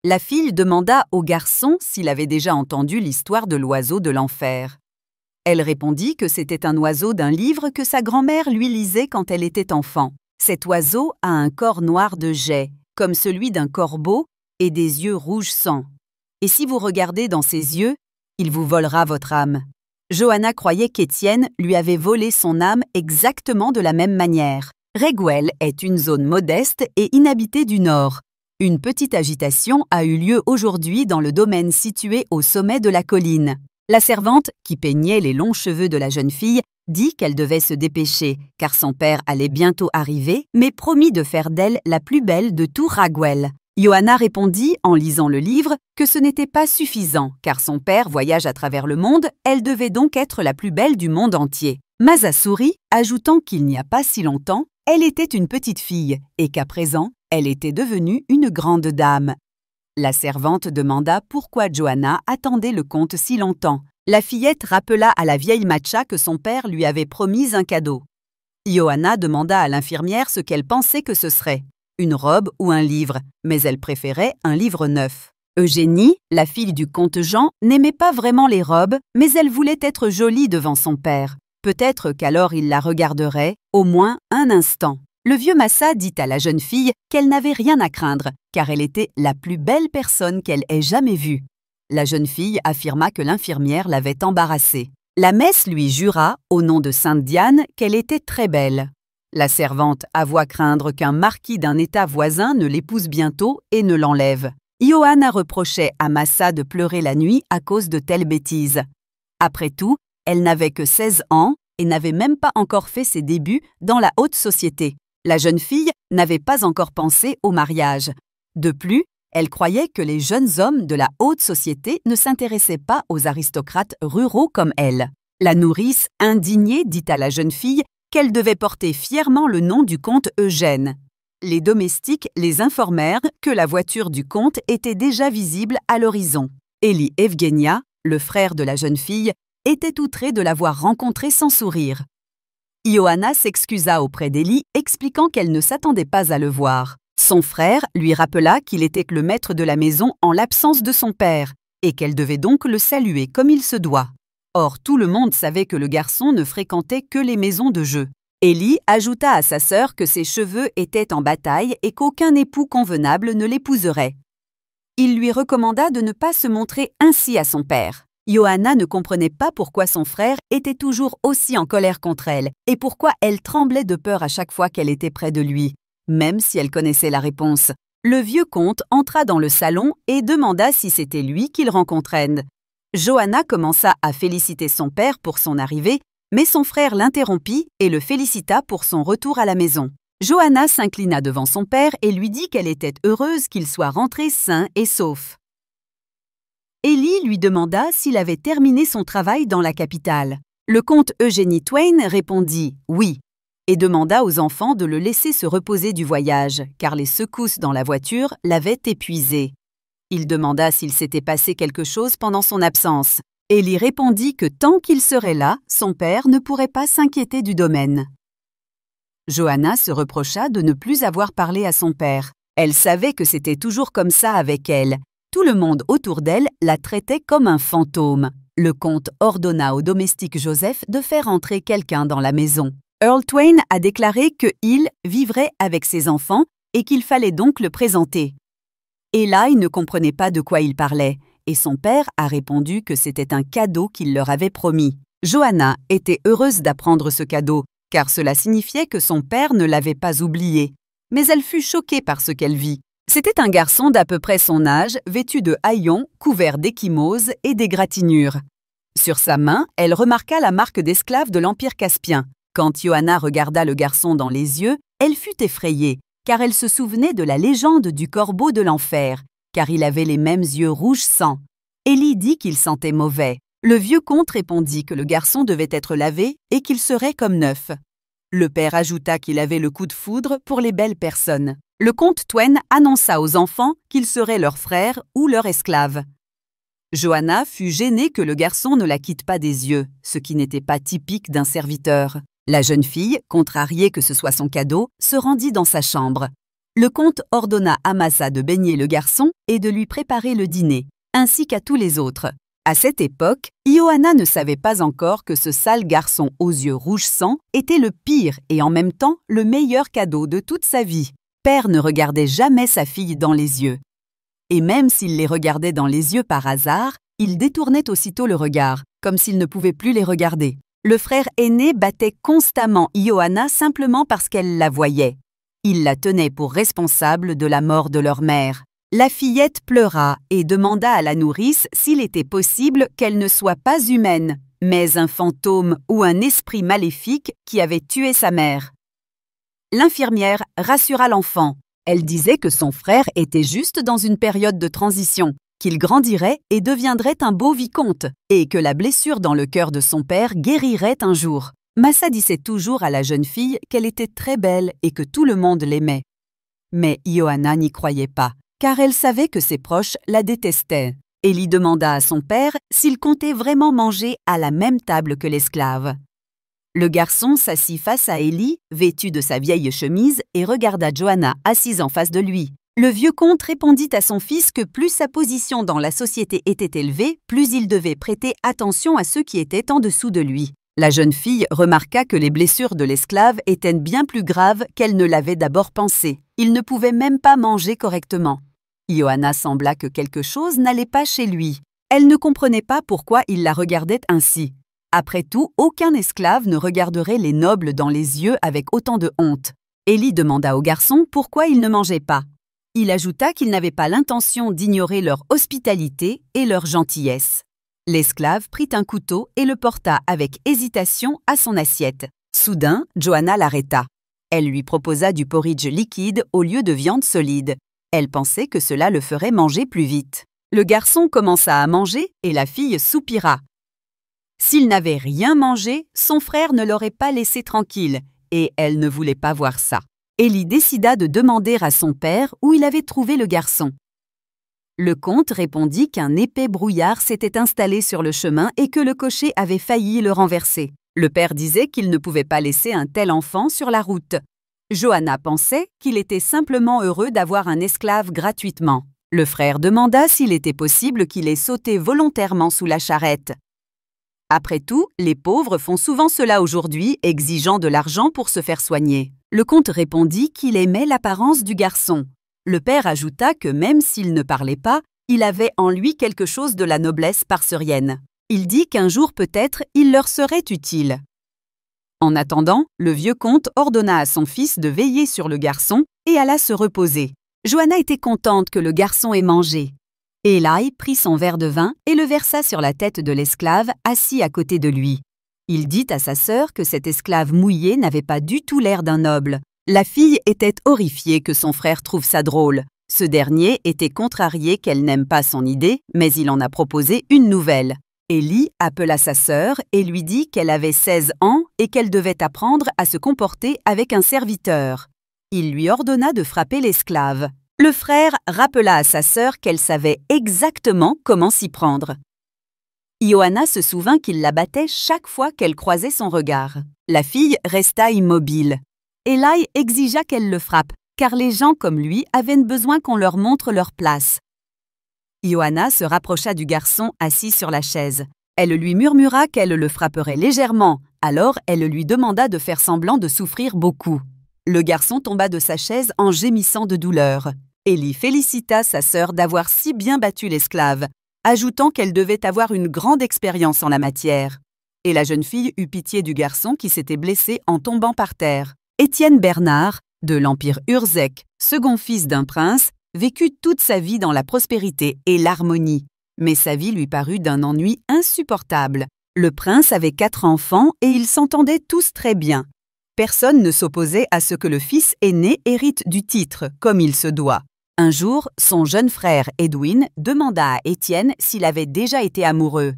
La fille demanda au garçon s'il avait déjà entendu l'histoire de l'oiseau de l'enfer. Elle répondit que c'était un oiseau d'un livre que sa grand-mère lui lisait quand elle était enfant. Cet oiseau a un corps noir de jais, comme celui d'un corbeau, et des yeux rouge sang. Et si vous regardez dans ses yeux, il vous volera votre âme. Johanna croyait qu'Étienne lui avait volé son âme exactement de la même manière. Raguel est une zone modeste et inhabitée du nord. Une petite agitation a eu lieu aujourd'hui dans le domaine situé au sommet de la colline. La servante, qui peignait les longs cheveux de la jeune fille, dit qu'elle devait se dépêcher, car son père allait bientôt arriver, mais promit de faire d'elle la plus belle de tout Raguel. Johanna répondit, en lisant le livre, que ce n'était pas suffisant, car son père voyage à travers le monde, elle devait donc être la plus belle du monde entier. Masa sourit, ajoutant qu'il n'y a pas si longtemps, elle était une petite fille, et qu'à présent, elle était devenue une grande dame. La servante demanda pourquoi Johanna attendait le comte si longtemps. La fillette rappela à la vieille Matcha que son père lui avait promis un cadeau. Johanna demanda à l'infirmière ce qu'elle pensait que ce serait. Une robe ou un livre, mais elle préférait un livre neuf. Eugénie, la fille du comte Jean, n'aimait pas vraiment les robes, mais elle voulait être jolie devant son père. Peut-être qu'alors il la regarderait, au moins un instant. Le vieux Massa dit à la jeune fille qu'elle n'avait rien à craindre, car elle était la plus belle personne qu'elle ait jamais vue. La jeune fille affirma que l'infirmière l'avait embarrassée. La messe lui jura, au nom de Sainte Diane, qu'elle était très belle. La servante avoua craindre qu'un marquis d'un état voisin ne l'épouse bientôt et ne l'enlève. Johanna reprochait à Massa de pleurer la nuit à cause de telles bêtises. Après tout, elle n'avait que 16 ans et n'avait même pas encore fait ses débuts dans la haute société. La jeune fille n'avait pas encore pensé au mariage. De plus, elle croyait que les jeunes hommes de la haute société ne s'intéressaient pas aux aristocrates ruraux comme elle. La nourrice, indignée, dit à la jeune fille qu'elle devait porter fièrement le nom du comte Eugène. Les domestiques les informèrent que la voiture du comte était déjà visible à l'horizon. Élie Evgenia, le frère de la jeune fille, était outré de l'avoir rencontrée sans sourire. Johanna s'excusa auprès d'Élie, expliquant qu'elle ne s'attendait pas à le voir. Son frère lui rappela qu'il était le maître de la maison en l'absence de son père, et qu'elle devait donc le saluer comme il se doit. Or, tout le monde savait que le garçon ne fréquentait que les maisons de jeu. Élie ajouta à sa sœur que ses cheveux étaient en bataille et qu'aucun époux convenable ne l'épouserait. Il lui recommanda de ne pas se montrer ainsi à son père. Johanna ne comprenait pas pourquoi son frère était toujours aussi en colère contre elle et pourquoi elle tremblait de peur à chaque fois qu'elle était près de lui, même si elle connaissait la réponse. Le vieux comte entra dans le salon et demanda si c'était lui qu'il rencontrait. Johanna commença à féliciter son père pour son arrivée, mais son frère l'interrompit et le félicita pour son retour à la maison. Johanna s'inclina devant son père et lui dit qu'elle était heureuse qu'il soit rentré sain et sauf. Élie lui demanda s'il avait terminé son travail dans la capitale. Le comte Eugénie Twain répondit « oui » et demanda aux enfants de le laisser se reposer du voyage, car les secousses dans la voiture l'avaient épuisé. Il demanda s'il s'était passé quelque chose pendant son absence. Élie répondit que tant qu'il serait là, son père ne pourrait pas s'inquiéter du domaine. Johanna se reprocha de ne plus avoir parlé à son père. Elle savait que c'était toujours comme ça avec elle. Tout le monde autour d'elle la traitait comme un fantôme. Le comte ordonna au domestique Joseph de faire entrer quelqu'un dans la maison. Earl Twain a déclaré qu'il vivrait avec ses enfants et qu'il fallait donc le présenter. Eli ne comprenait pas de quoi il parlait, et son père a répondu que c'était un cadeau qu'il leur avait promis. Johanna était heureuse d'apprendre ce cadeau, car cela signifiait que son père ne l'avait pas oublié. Mais elle fut choquée par ce qu'elle vit. C'était un garçon d'à peu près son âge, vêtu de haillons, couvert d'échymoses et d'égratignures. Sur sa main, elle remarqua la marque d'esclave de l'Empire Caspien. Quand Johanna regarda le garçon dans les yeux, elle fut effrayée, car elle se souvenait de la légende du corbeau de l'enfer, car il avait les mêmes yeux rouge sang. Élie dit qu'il sentait mauvais. Le vieux comte répondit que le garçon devait être lavé et qu'il serait comme neuf. Le père ajouta qu'il avait le coup de foudre pour les belles personnes. Le comte Twain annonça aux enfants qu'il serait leur frère ou leur esclave. Johanna fut gênée que le garçon ne la quitte pas des yeux, ce qui n'était pas typique d'un serviteur. La jeune fille, contrariée que ce soit son cadeau, se rendit dans sa chambre. Le comte ordonna à Massa de baigner le garçon et de lui préparer le dîner, ainsi qu'à tous les autres. À cette époque, Ioanna ne savait pas encore que ce sale garçon aux yeux rouge sang était le pire et en même temps le meilleur cadeau de toute sa vie. Père ne regardait jamais sa fille dans les yeux. Et même s'il les regardait dans les yeux par hasard, il détournait aussitôt le regard, comme s'il ne pouvait plus les regarder. Le frère aîné battait constamment Ioanna simplement parce qu'elle la voyait. Il la tenait pour responsable de la mort de leur mère. La fillette pleura et demanda à la nourrice s'il était possible qu'elle ne soit pas humaine, mais un fantôme ou un esprit maléfique qui avait tué sa mère. L'infirmière rassura l'enfant. Elle disait que son frère était juste dans une période de transition, qu'il grandirait et deviendrait un beau vicomte, et que la blessure dans le cœur de son père guérirait un jour. Massa disait toujours à la jeune fille qu'elle était très belle et que tout le monde l'aimait. Mais Ioanna n'y croyait pas, car elle savait que ses proches la détestaient. Élie demanda à son père s'il comptait vraiment manger à la même table que l'esclave. Le garçon s'assit face à Élie, vêtu de sa vieille chemise, et regarda Johanna assise en face de lui. Le vieux comte répondit à son fils que plus sa position dans la société était élevée, plus il devait prêter attention à ceux qui étaient en dessous de lui. La jeune fille remarqua que les blessures de l'esclave étaient bien plus graves qu'elle ne l'avait d'abord pensé. Il ne pouvait même pas manger correctement. Ioanna sembla que quelque chose n'allait pas chez lui. Elle ne comprenait pas pourquoi il la regardait ainsi. Après tout, aucun esclave ne regarderait les nobles dans les yeux avec autant de honte. Élie demanda au garçon pourquoi il ne mangeait pas. Il ajouta qu'il n'avait pas l'intention d'ignorer leur hospitalité et leur gentillesse. L'esclave prit un couteau et le porta avec hésitation à son assiette. Soudain, Johanna l'arrêta. Elle lui proposa du porridge liquide au lieu de viande solide. Elle pensait que cela le ferait manger plus vite. Le garçon commença à manger et la fille soupira. S'il n'avait rien mangé, son frère ne l'aurait pas laissé tranquille, et elle ne voulait pas voir ça. Élie décida de demander à son père où il avait trouvé le garçon. Le comte répondit qu'un épais brouillard s'était installé sur le chemin et que le cocher avait failli le renverser. Le père disait qu'il ne pouvait pas laisser un tel enfant sur la route. Johanna pensait qu'il était simplement heureux d'avoir un esclave gratuitement. Le frère demanda s'il était possible qu'il ait sauté volontairement sous la charrette. Après tout, les pauvres font souvent cela aujourd'hui, exigeant de l'argent pour se faire soigner. Le comte répondit qu'il aimait l'apparence du garçon. Le père ajouta que même s'il ne parlait pas, il avait en lui quelque chose de la noblesse parserienne. Il dit qu'un jour peut-être il leur serait utile. En attendant, le vieux comte ordonna à son fils de veiller sur le garçon et alla se reposer. Johanna était contente que le garçon ait mangé. Élie prit son verre de vin et le versa sur la tête de l'esclave assis à côté de lui. Il dit à sa sœur que cet esclave mouillé n'avait pas du tout l'air d'un noble. La fille était horrifiée que son frère trouve ça drôle. Ce dernier était contrarié qu'elle n'aime pas son idée, mais il en a proposé une nouvelle. Élie appela sa sœur et lui dit qu'elle avait 16 ans et qu'elle devait apprendre à se comporter avec un serviteur. Il lui ordonna de frapper l'esclave. Le frère rappela à sa sœur qu'elle savait exactement comment s'y prendre. Ioanna se souvint qu'il la battait chaque fois qu'elle croisait son regard. La fille resta immobile. Élie exigea qu'elle le frappe, car les gens comme lui avaient besoin qu'on leur montre leur place. Ioanna se rapprocha du garçon assis sur la chaise. Elle lui murmura qu'elle le frapperait légèrement, alors elle lui demanda de faire semblant de souffrir beaucoup. Le garçon tomba de sa chaise en gémissant de douleur. Élie félicita sa sœur d'avoir si bien battu l'esclave, ajoutant qu'elle devait avoir une grande expérience en la matière. Et la jeune fille eut pitié du garçon qui s'était blessé en tombant par terre. Étienne Bernard, de l'Empire Urzec, second fils d'un prince, vécut toute sa vie dans la prospérité et l'harmonie. Mais sa vie lui parut d'un ennui insupportable. Le prince avait 4 enfants et ils s'entendaient tous très bien. Personne ne s'opposait à ce que le fils aîné hérite du titre, comme il se doit. Un jour, son jeune frère Edwin demanda à Étienne s'il avait déjà été amoureux.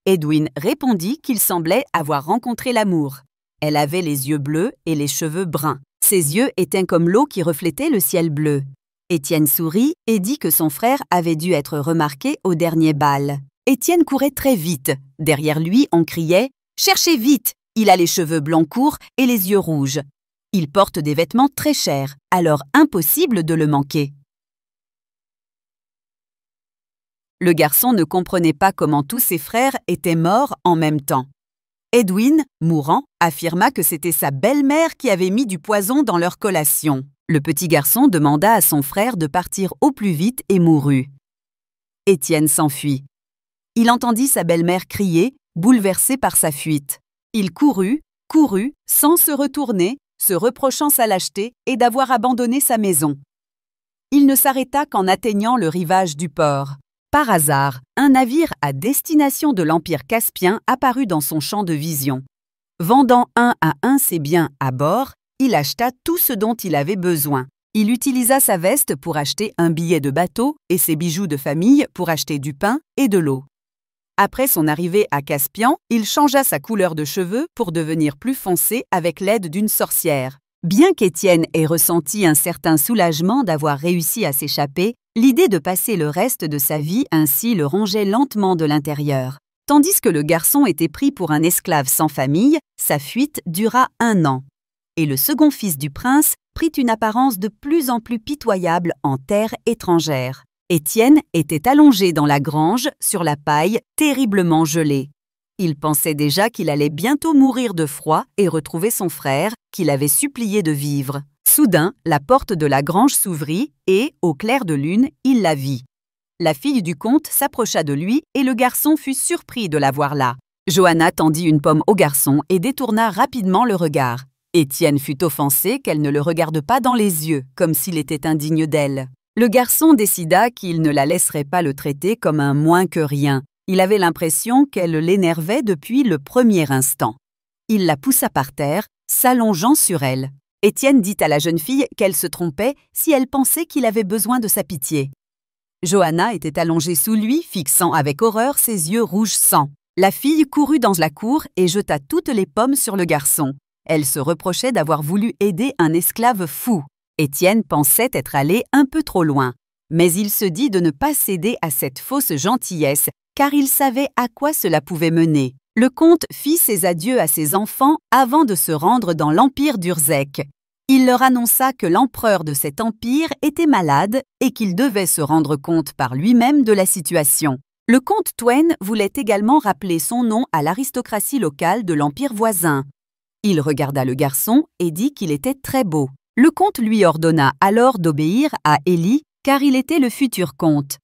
Edwin répondit qu'il semblait avoir rencontré l'amour. Elle avait les yeux bleus et les cheveux bruns. Ses yeux étaient comme l'eau qui reflétait le ciel bleu. Étienne sourit et dit que son frère avait dû être remarqué au dernier bal. Étienne courait très vite. Derrière lui, on criait « Cherchez vite ! Il a les cheveux blancs courts et les yeux rouges. » Il porte des vêtements très chers, alors impossible de le manquer. » Le garçon ne comprenait pas comment tous ses frères étaient morts en même temps. Edwin, mourant, affirma que c'était sa belle-mère qui avait mis du poison dans leur collation. Le petit garçon demanda à son frère de partir au plus vite et mourut. Étienne s'enfuit. Il entendit sa belle-mère crier, bouleversé par sa fuite. Il courut, sans se retourner, se reprochant sa lâcheté et d'avoir abandonné sa maison. Il ne s'arrêta qu'en atteignant le rivage du port. Par hasard, un navire à destination de l'Empire Caspien apparut dans son champ de vision. Vendant un à un ses biens à bord, il acheta tout ce dont il avait besoin. Il utilisa sa veste pour acheter un billet de bateau et ses bijoux de famille pour acheter du pain et de l'eau. Après son arrivée à Caspian, il changea sa couleur de cheveux pour devenir plus foncé avec l'aide d'une sorcière. Bien qu'Étienne ait ressenti un certain soulagement d'avoir réussi à s'échapper, l'idée de passer le reste de sa vie ainsi le rongeait lentement de l'intérieur. Tandis que le garçon était pris pour un esclave sans famille, sa fuite dura 1 an. Et le second fils du prince prit une apparence de plus en plus pitoyable en terre étrangère. Étienne était allongé dans la grange, sur la paille, terriblement gelée. Il pensait déjà qu'il allait bientôt mourir de froid et retrouver son frère, qu'il avait supplié de vivre. Soudain, la porte de la grange s'ouvrit et, au clair de lune, il la vit. La fille du comte s'approcha de lui et le garçon fut surpris de la voir là. Johanna tendit une pomme au garçon et détourna rapidement le regard. Étienne fut offensé qu'elle ne le regarde pas dans les yeux, comme s'il était indigne d'elle. Le garçon décida qu'il ne la laisserait pas le traiter comme un moins que rien. Il avait l'impression qu'elle l'énervait depuis le premier instant. Il la poussa par terre, s'allongeant sur elle. Étienne dit à la jeune fille qu'elle se trompait si elle pensait qu'il avait besoin de sa pitié. Johanna était allongée sous lui, fixant avec horreur ses yeux rouge sang. La fille courut dans la cour et jeta toutes les pommes sur le garçon. Elle se reprochait d'avoir voulu aider un esclave fou. Étienne pensait être allé un peu trop loin. Mais il se dit de ne pas céder à cette fausse gentillesse, car il savait à quoi cela pouvait mener. Le comte fit ses adieux à ses enfants avant de se rendre dans l'empire d'Urzek. Il leur annonça que l'empereur de cet empire était malade et qu'il devait se rendre compte par lui-même de la situation. Le comte Twain voulait également rappeler son nom à l'aristocratie locale de l'empire voisin. Il regarda le garçon et dit qu'il était très beau. Le comte lui ordonna alors d'obéir à Élie, car il était le futur comte.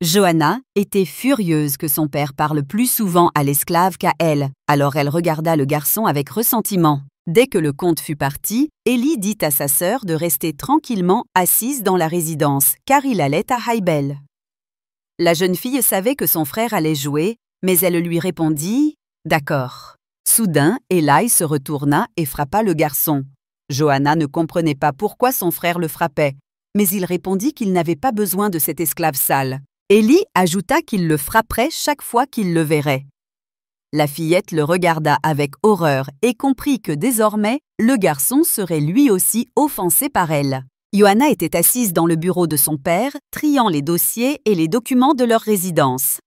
Johanna était furieuse que son père parle plus souvent à l'esclave qu'à elle, alors elle regarda le garçon avec ressentiment. Dès que le comte fut parti, Élie dit à sa sœur de rester tranquillement assise dans la résidence, car il allait à Haibel. La jeune fille savait que son frère allait jouer, mais elle lui répondit « D'accord ». Soudain, Élie se retourna et frappa le garçon. Johanna ne comprenait pas pourquoi son frère le frappait, mais il répondit qu'il n'avait pas besoin de cet esclave sale. Élie ajouta qu'il le frapperait chaque fois qu'il le verrait. La fillette le regarda avec horreur et comprit que désormais, le garçon serait lui aussi offensé par elle. Johanna était assise dans le bureau de son père, triant les dossiers et les documents de leur résidence.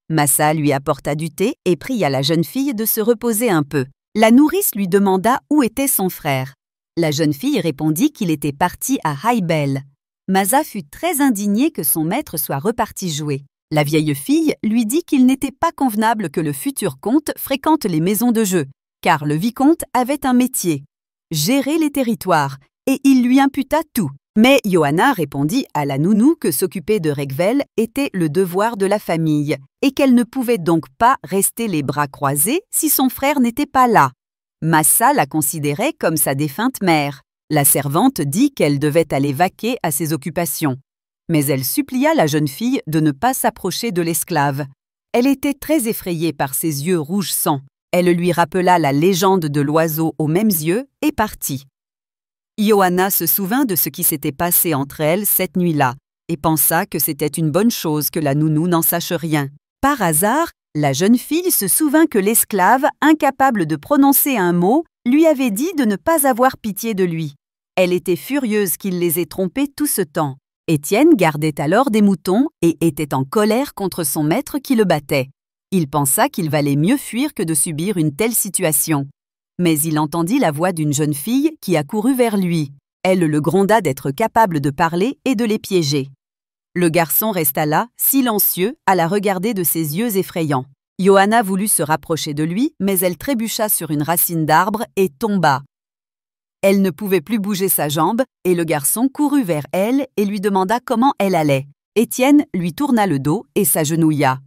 Massa lui apporta du thé et pria la jeune fille de se reposer un peu. La nourrice lui demanda où était son frère. La jeune fille répondit qu'il était parti à Haibel. Massa fut très indignée que son maître soit reparti jouer. La vieille fille lui dit qu'il n'était pas convenable que le futur comte fréquente les maisons de jeu, car le vicomte avait un métier, gérer les territoires, et il lui imputa tout. Mais Johanna répondit à la nounou que s'occuper de Regvel était le devoir de la famille, et qu'elle ne pouvait donc pas rester les bras croisés si son frère n'était pas là. Massa la considérait comme sa défunte mère. La servante dit qu'elle devait aller vaquer à ses occupations. Mais elle supplia la jeune fille de ne pas s'approcher de l'esclave. Elle était très effrayée par ses yeux rouge sang. Elle lui rappela la légende de l'oiseau aux mêmes yeux et partit. Johanna se souvint de ce qui s'était passé entre elles cette nuit-là et pensa que c'était une bonne chose que la nounou n'en sache rien. Par hasard, la jeune fille se souvint que l'esclave, incapable de prononcer un mot, lui avait dit de ne pas avoir pitié de lui. Elle était furieuse qu'il les ait trompés tout ce temps. Étienne gardait alors des moutons et était en colère contre son maître qui le battait. Il pensa qu'il valait mieux fuir que de subir une telle situation. mais il entendit la voix d'une jeune fille qui accourut vers lui. Elle le gronda d'être capable de parler et de les piéger. Le garçon resta là, silencieux, à la regarder de ses yeux effrayants. Johanna voulut se rapprocher de lui, mais elle trébucha sur une racine d'arbre et tomba. Elle ne pouvait plus bouger sa jambe, et le garçon courut vers elle et lui demanda comment elle allait. Étienne lui tourna le dos et s'agenouilla.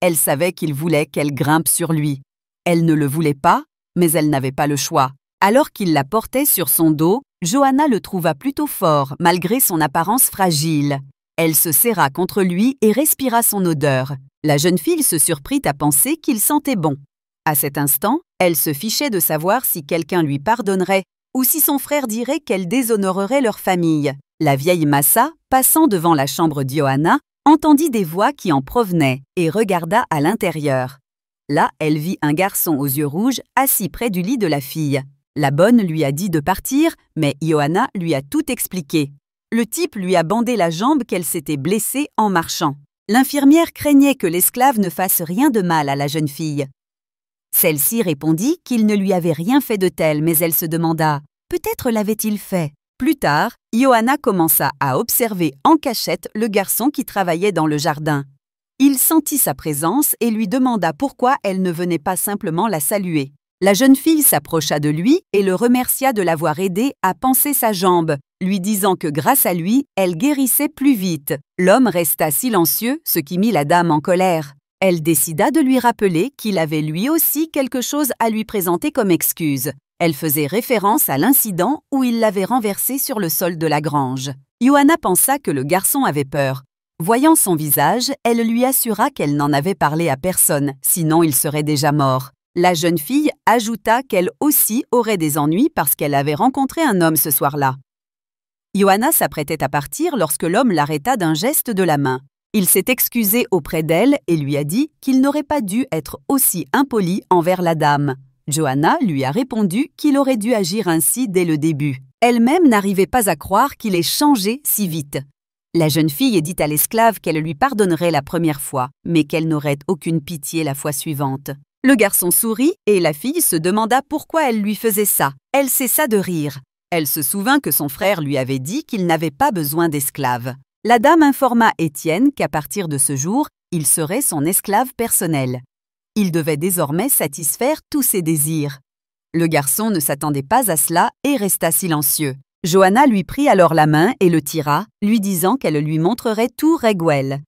Elle savait qu'il voulait qu'elle grimpe sur lui. Elle ne le voulait pas, mais elle n'avait pas le choix. Alors qu'il la portait sur son dos, Johanna le trouva plutôt fort, malgré son apparence fragile. Elle se serra contre lui et respira son odeur. La jeune fille se surprit à penser qu'il sentait bon. À cet instant, elle se fichait de savoir si quelqu'un lui pardonnerait ou si son frère dirait qu'elle déshonorerait leur famille. La vieille Massa, passant devant la chambre d'Johanna, entendit des voix qui en provenaient et regarda à l'intérieur. Là, elle vit un garçon aux yeux rouges assis près du lit de la fille. La bonne lui a dit de partir, mais Johanna lui a tout expliqué. Le type lui a bandé la jambe qu'elle s'était blessée en marchant. L'infirmière craignait que l'esclave ne fasse rien de mal à la jeune fille. Celle-ci répondit qu'il ne lui avait rien fait de tel, mais elle se demanda « Peut-être l'avait-il fait ?» Plus tard, Johanna commença à observer en cachette le garçon qui travaillait dans le jardin. Il sentit sa présence et lui demanda pourquoi elle ne venait pas simplement la saluer. La jeune fille s'approcha de lui et le remercia de l'avoir aidé à panser sa jambe, lui disant que grâce à lui, elle guérissait plus vite. L'homme resta silencieux, ce qui mit la dame en colère. Elle décida de lui rappeler qu'il avait lui aussi quelque chose à lui présenter comme excuse. Elle faisait référence à l'incident où il l'avait renversé sur le sol de la grange. Johanna pensa que le garçon avait peur. Voyant son visage, elle lui assura qu'elle n'en avait parlé à personne, sinon il serait déjà mort. La jeune fille ajouta qu'elle aussi aurait des ennuis parce qu'elle avait rencontré un homme ce soir-là. Johanna s'apprêtait à partir lorsque l'homme l'arrêta d'un geste de la main. Il s'est excusé auprès d'elle et lui a dit qu'il n'aurait pas dû être aussi impoli envers la dame. Johanna lui a répondu qu'il aurait dû agir ainsi dès le début. Elle-même n'arrivait pas à croire qu'il ait changé si vite. La jeune fille dit à l'esclave qu'elle lui pardonnerait la première fois, mais qu'elle n'aurait aucune pitié la fois suivante. Le garçon sourit et la fille se demanda pourquoi elle lui faisait ça. Elle cessa de rire. Elle se souvint que son frère lui avait dit qu'il n'avait pas besoin d'esclave. La dame informa Étienne qu'à partir de ce jour, il serait son esclave personnel. Il devait désormais satisfaire tous ses désirs. Le garçon ne s'attendait pas à cela et resta silencieux. Johanna lui prit alors la main et le tira, lui disant qu'elle lui montrerait tout Raguel.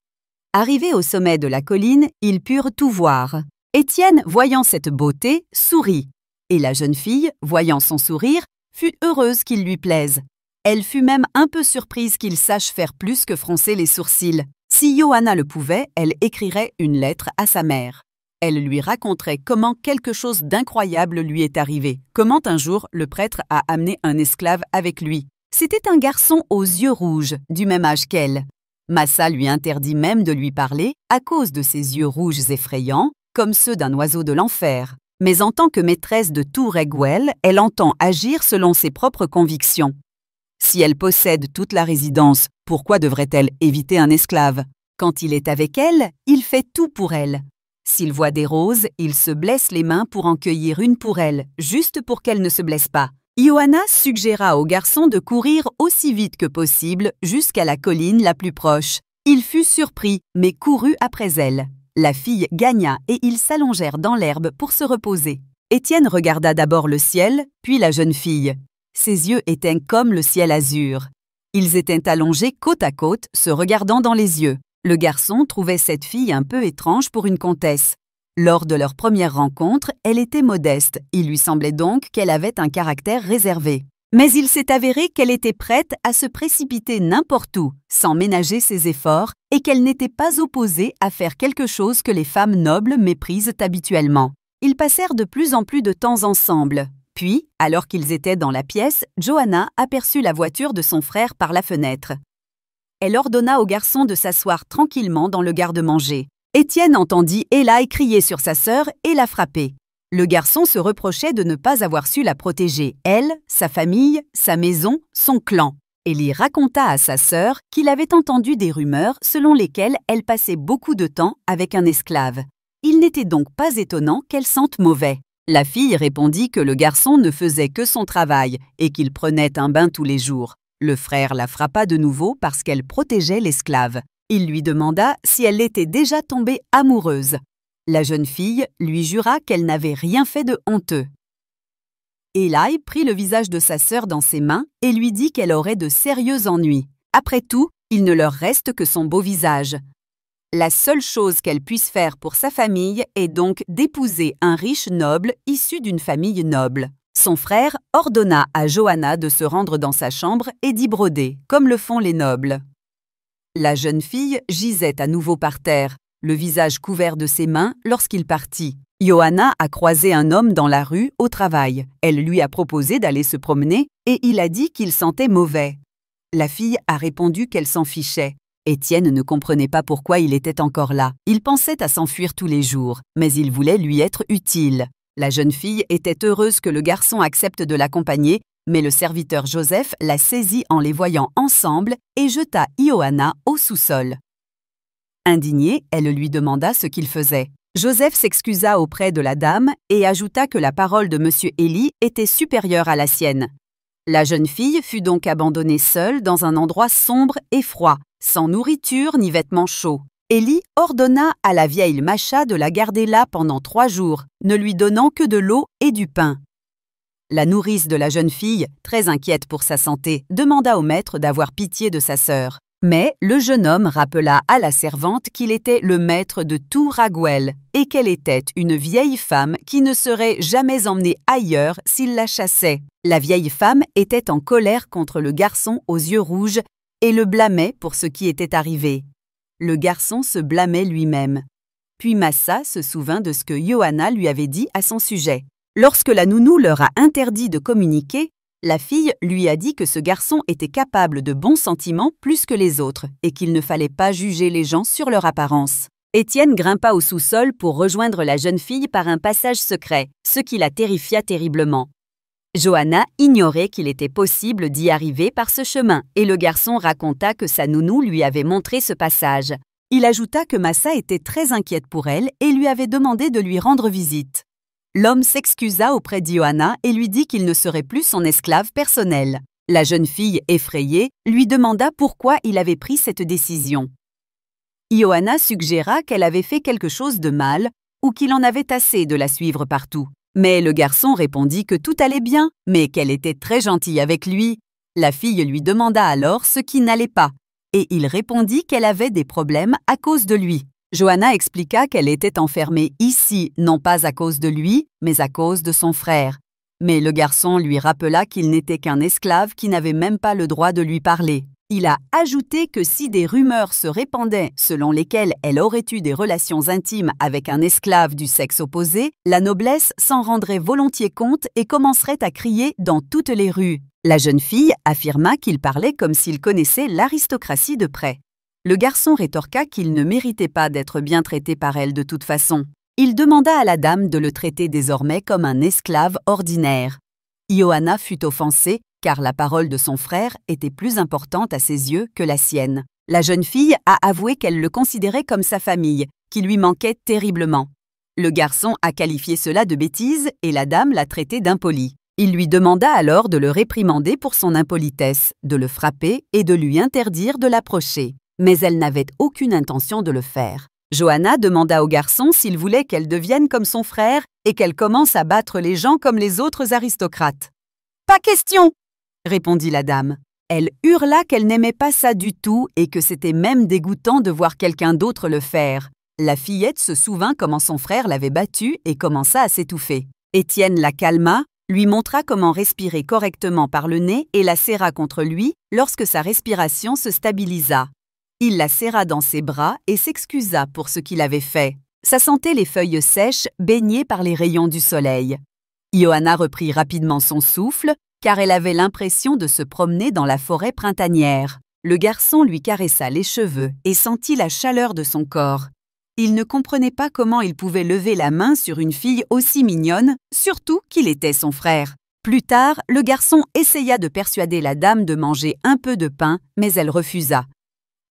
Arrivés au sommet de la colline, ils purent tout voir. Étienne, voyant cette beauté, sourit. Et la jeune fille, voyant son sourire, fut heureuse qu'il lui plaise. Elle fut même un peu surprise qu'il sache faire plus que froncer les sourcils. Si Johanna le pouvait, elle écrirait une lettre à sa mère. Elle lui raconterait comment quelque chose d'incroyable lui est arrivé, comment un jour le prêtre a amené un esclave avec lui. C'était un garçon aux yeux rouges, du même âge qu'elle. Massa lui interdit même de lui parler à cause de ses yeux rouges effrayants, comme ceux d'un oiseau de l'enfer. Mais en tant que maîtresse de tout Raguel, elle entend agir selon ses propres convictions. Si elle possède toute la résidence, pourquoi devrait-elle éviter un esclave? Quand il est avec elle, il fait tout pour elle. S'il voit des roses, il se blesse les mains pour en cueillir une pour elle, juste pour qu'elle ne se blesse pas. Johanna suggéra au garçon de courir aussi vite que possible jusqu'à la colline la plus proche. Il fut surpris, mais courut après elle. La fille gagna et ils s'allongèrent dans l'herbe pour se reposer. Étienne regarda d'abord le ciel, puis la jeune fille. Ses yeux étaient comme le ciel azur. Ils étaient allongés côte à côte, se regardant dans les yeux. Le garçon trouvait cette fille un peu étrange pour une comtesse. Lors de leur première rencontre, elle était modeste. Il lui semblait donc qu'elle avait un caractère réservé. Mais il s'est avéré qu'elle était prête à se précipiter n'importe où, sans ménager ses efforts, et qu'elle n'était pas opposée à faire quelque chose que les femmes nobles méprisent habituellement. Ils passèrent de plus en plus de temps ensemble. Puis, alors qu'ils étaient dans la pièce, Johanna aperçut la voiture de son frère par la fenêtre. Elle ordonna au garçon de s'asseoir tranquillement dans le garde-manger. Étienne entendit Ella crier sur sa sœur et la frapper. Le garçon se reprochait de ne pas avoir su la protéger, elle, sa famille, sa maison, son clan. Élie raconta à sa sœur qu'il avait entendu des rumeurs selon lesquelles elle passait beaucoup de temps avec un esclave. Il n'était donc pas étonnant qu'elle sente mauvais. La fille répondit que le garçon ne faisait que son travail et qu'il prenait un bain tous les jours. Le frère la frappa de nouveau parce qu'elle protégeait l'esclave. Il lui demanda si elle était déjà tombée amoureuse. La jeune fille lui jura qu'elle n'avait rien fait de honteux. Eli prit le visage de sa sœur dans ses mains et lui dit qu'elle aurait de sérieux ennuis. Après tout, il ne leur reste que son beau visage. La seule chose qu'elle puisse faire pour sa famille est donc d'épouser un riche noble issu d'une famille noble. Son frère ordonna à Johanna de se rendre dans sa chambre et d'y broder, comme le font les nobles. La jeune fille gisait à nouveau par terre, le visage couvert de ses mains lorsqu'il partit. Johanna a croisé un homme dans la rue au travail. Elle lui a proposé d'aller se promener et il a dit qu'il sentait mauvais. La fille a répondu qu'elle s'en fichait. Étienne ne comprenait pas pourquoi il était encore là. Il pensait à s'enfuir tous les jours, mais il voulait lui être utile. La jeune fille était heureuse que le garçon accepte de l'accompagner, mais le serviteur Joseph la saisit en les voyant ensemble et jeta Johanna au sous-sol. Indignée, elle lui demanda ce qu'il faisait. Joseph s'excusa auprès de la dame et ajouta que la parole de M. Élie était supérieure à la sienne. La jeune fille fut donc abandonnée seule dans un endroit sombre et froid, sans nourriture ni vêtements chauds. Élie ordonna à la vieille Macha de la garder là pendant 3 jours, ne lui donnant que de l'eau et du pain. La nourrice de la jeune fille, très inquiète pour sa santé, demanda au maître d'avoir pitié de sa sœur. Mais le jeune homme rappela à la servante qu'il était le maître de tout Raguel et qu'elle était une vieille femme qui ne serait jamais emmenée ailleurs s'il la chassait. La vieille femme était en colère contre le garçon aux yeux rouges et le blâmait pour ce qui était arrivé. Le garçon se blâmait lui-même. Puis Massa se souvint de ce que Johanna lui avait dit à son sujet. Lorsque la nounou leur a interdit de communiquer, la fille lui a dit que ce garçon était capable de bons sentiments plus que les autres et qu'il ne fallait pas juger les gens sur leur apparence. Étienne grimpa au sous-sol pour rejoindre la jeune fille par un passage secret, ce qui la terrifia terriblement. Johanna ignorait qu'il était possible d'y arriver par ce chemin et le garçon raconta que sa nounou lui avait montré ce passage. Il ajouta que Massa était très inquiète pour elle et lui avait demandé de lui rendre visite. L'homme s'excusa auprès d'Johanna et lui dit qu'il ne serait plus son esclave personnel. La jeune fille, effrayée, lui demanda pourquoi il avait pris cette décision. Johanna suggéra qu'elle avait fait quelque chose de mal ou qu'il en avait assez de la suivre partout. Mais le garçon répondit que tout allait bien, mais qu'elle était très gentille avec lui. La fille lui demanda alors ce qui n'allait pas, et il répondit qu'elle avait des problèmes à cause de lui. Johanna expliqua qu'elle était enfermée ici, non pas à cause de lui, mais à cause de son frère. Mais le garçon lui rappela qu'il n'était qu'un esclave qui n'avait même pas le droit de lui parler. Il a ajouté que si des rumeurs se répandaient selon lesquelles elle aurait eu des relations intimes avec un esclave du sexe opposé, la noblesse s'en rendrait volontiers compte et commencerait à crier dans toutes les rues. La jeune fille affirma qu'il parlait comme s'il connaissait l'aristocratie de près. Le garçon rétorqua qu'il ne méritait pas d'être bien traité par elle de toute façon. Il demanda à la dame de le traiter désormais comme un esclave ordinaire. Johanna fut offensée car la parole de son frère était plus importante à ses yeux que la sienne. La jeune fille a avoué qu'elle le considérait comme sa famille, qui lui manquait terriblement. Le garçon a qualifié cela de bêtise et la dame l'a traité d'impoli. Il lui demanda alors de le réprimander pour son impolitesse, de le frapper et de lui interdire de l'approcher. Mais elle n'avait aucune intention de le faire. Johanna demanda au garçon s'il voulait qu'elle devienne comme son frère et qu'elle commence à battre les gens comme les autres aristocrates. « Pas question !» répondit la dame. Elle hurla qu'elle n'aimait pas ça du tout et que c'était même dégoûtant de voir quelqu'un d'autre le faire. La fillette se souvint comment son frère l'avait battue et commença à s'étouffer. Étienne la calma, lui montra comment respirer correctement par le nez et la serra contre lui lorsque sa respiration se stabilisa. Il la serra dans ses bras et s'excusa pour ce qu'il avait fait. Ça sentait les feuilles sèches baignées par les rayons du soleil. Johanna reprit rapidement son souffle, car elle avait l'impression de se promener dans la forêt printanière. Le garçon lui caressa les cheveux et sentit la chaleur de son corps. Il ne comprenait pas comment il pouvait lever la main sur une fille aussi mignonne, surtout qu'il était son frère. Plus tard, le garçon essaya de persuader la dame de manger un peu de pain, mais elle refusa.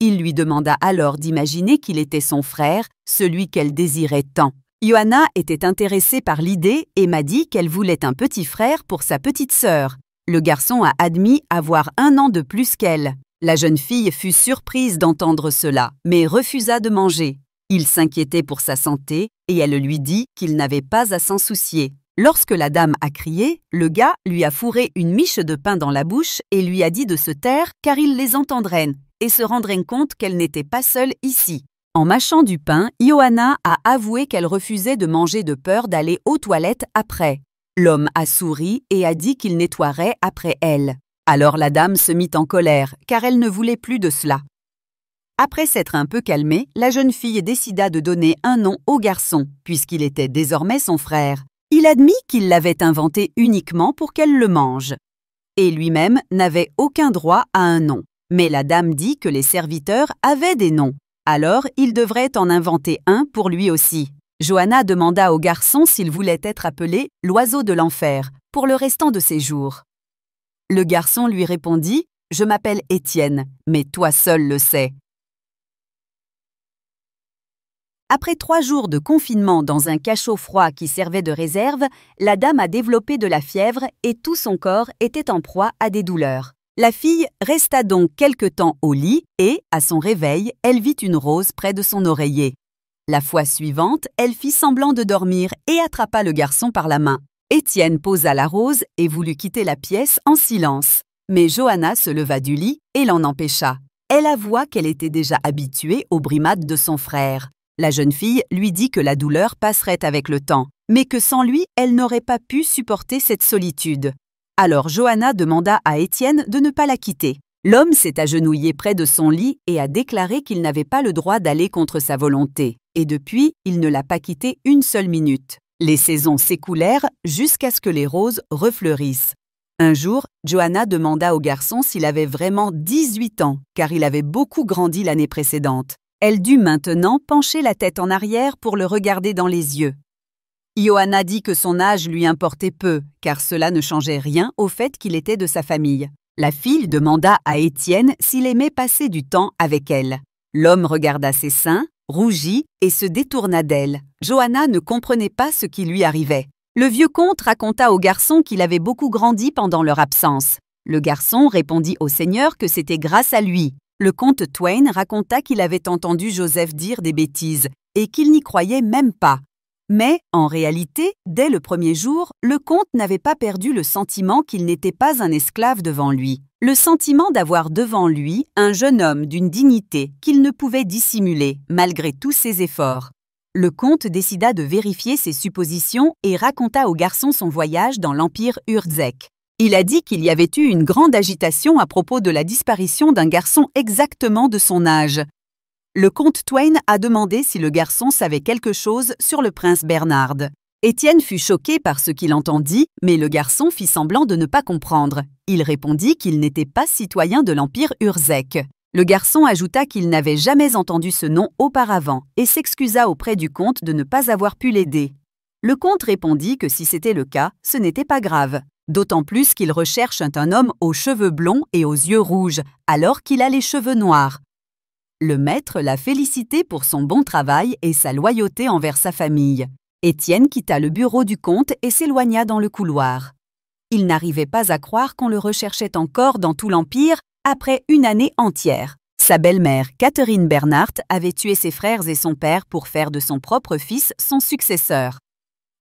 Il lui demanda alors d'imaginer qu'il était son frère, celui qu'elle désirait tant. Johanna était intéressée par l'idée et m'a dit qu'elle voulait un petit frère pour sa petite sœur. Le garçon a admis avoir 1 an de plus qu'elle. La jeune fille fut surprise d'entendre cela, mais refusa de manger. Il s'inquiétait pour sa santé et elle lui dit qu'il n'avait pas à s'en soucier. Lorsque la dame a crié, le gars lui a fourré une miche de pain dans la bouche et lui a dit de se taire car il les entendrait et se rendrait compte qu'elle n'était pas seule ici. En mâchant du pain, Johanna a avoué qu'elle refusait de manger de peur d'aller aux toilettes après. L'homme a souri et a dit qu'il nettoierait après elle. Alors la dame se mit en colère car elle ne voulait plus de cela. Après s'être un peu calmée, la jeune fille décida de donner un nom au garçon, puisqu'il était désormais son frère. Il admit qu'il l'avait inventé uniquement pour qu'elle le mange. Et lui-même n'avait aucun droit à un nom. Mais la dame dit que les serviteurs avaient des noms. Alors, il devrait en inventer un pour lui aussi. Johanna demanda au garçon s'il voulait être appelé l'oiseau de l'enfer pour le restant de ses jours. Le garçon lui répondit « Je m'appelle Étienne, mais toi seul le sais. » Après 3 jours de confinement dans un cachot froid qui servait de réserve, la dame a développé de la fièvre et tout son corps était en proie à des douleurs. La fille resta donc quelque temps au lit et, à son réveil, elle vit une rose près de son oreiller. La fois suivante, elle fit semblant de dormir et attrapa le garçon par la main. Étienne posa la rose et voulut quitter la pièce en silence. Mais Johanna se leva du lit et l'en empêcha. Elle avoua qu'elle était déjà habituée aux brimades de son frère. La jeune fille lui dit que la douleur passerait avec le temps, mais que sans lui, elle n'aurait pas pu supporter cette solitude. Alors Johanna demanda à Étienne de ne pas la quitter. L'homme s'est agenouillé près de son lit et a déclaré qu'il n'avait pas le droit d'aller contre sa volonté. Et depuis, il ne l'a pas quitté une seule minute. Les saisons s'écoulèrent jusqu'à ce que les roses refleurissent. Un jour, Johanna demanda au garçon s'il avait vraiment 18 ans, car il avait beaucoup grandi l'année précédente. Elle dut maintenant pencher la tête en arrière pour le regarder dans les yeux. Johanna dit que son âge lui importait peu, car cela ne changeait rien au fait qu'il était de sa famille. La fille demanda à Étienne s'il aimait passer du temps avec elle. L'homme regarda ses seins, rougit et se détourna d'elle. Johanna ne comprenait pas ce qui lui arrivait. Le vieux comte raconta au garçon qu'il avait beaucoup grandi pendant leur absence. Le garçon répondit au seigneur que c'était grâce à lui. Le comte Twain raconta qu'il avait entendu Joseph dire des bêtises et qu'il n'y croyait même pas. Mais, en réalité, dès le premier jour, le comte n'avait pas perdu le sentiment qu'il n'était pas un esclave devant lui. Le sentiment d'avoir devant lui un jeune homme d'une dignité qu'il ne pouvait dissimuler, malgré tous ses efforts. Le comte décida de vérifier ses suppositions et raconta au garçon son voyage dans l'Empire Urzek. Il a dit qu'il y avait eu une grande agitation à propos de la disparition d'un garçon exactement de son âge. Le comte Twain a demandé si le garçon savait quelque chose sur le prince Bernard. Étienne fut choqué par ce qu'il entendit, mais le garçon fit semblant de ne pas comprendre. Il répondit qu'il n'était pas citoyen de l'Empire Urzek. Le garçon ajouta qu'il n'avait jamais entendu ce nom auparavant et s'excusa auprès du comte de ne pas avoir pu l'aider. Le comte répondit que si c'était le cas, ce n'était pas grave. D'autant plus qu'il recherche un homme aux cheveux blonds et aux yeux rouges, alors qu'il a les cheveux noirs. Le maître l'a félicité pour son bon travail et sa loyauté envers sa famille. Étienne quitta le bureau du comte et s'éloigna dans le couloir. Il n'arrivait pas à croire qu'on le recherchait encore dans tout l'Empire après une année entière. Sa belle-mère, Catherine Bernhardt, avait tué ses frères et son père pour faire de son propre fils son successeur.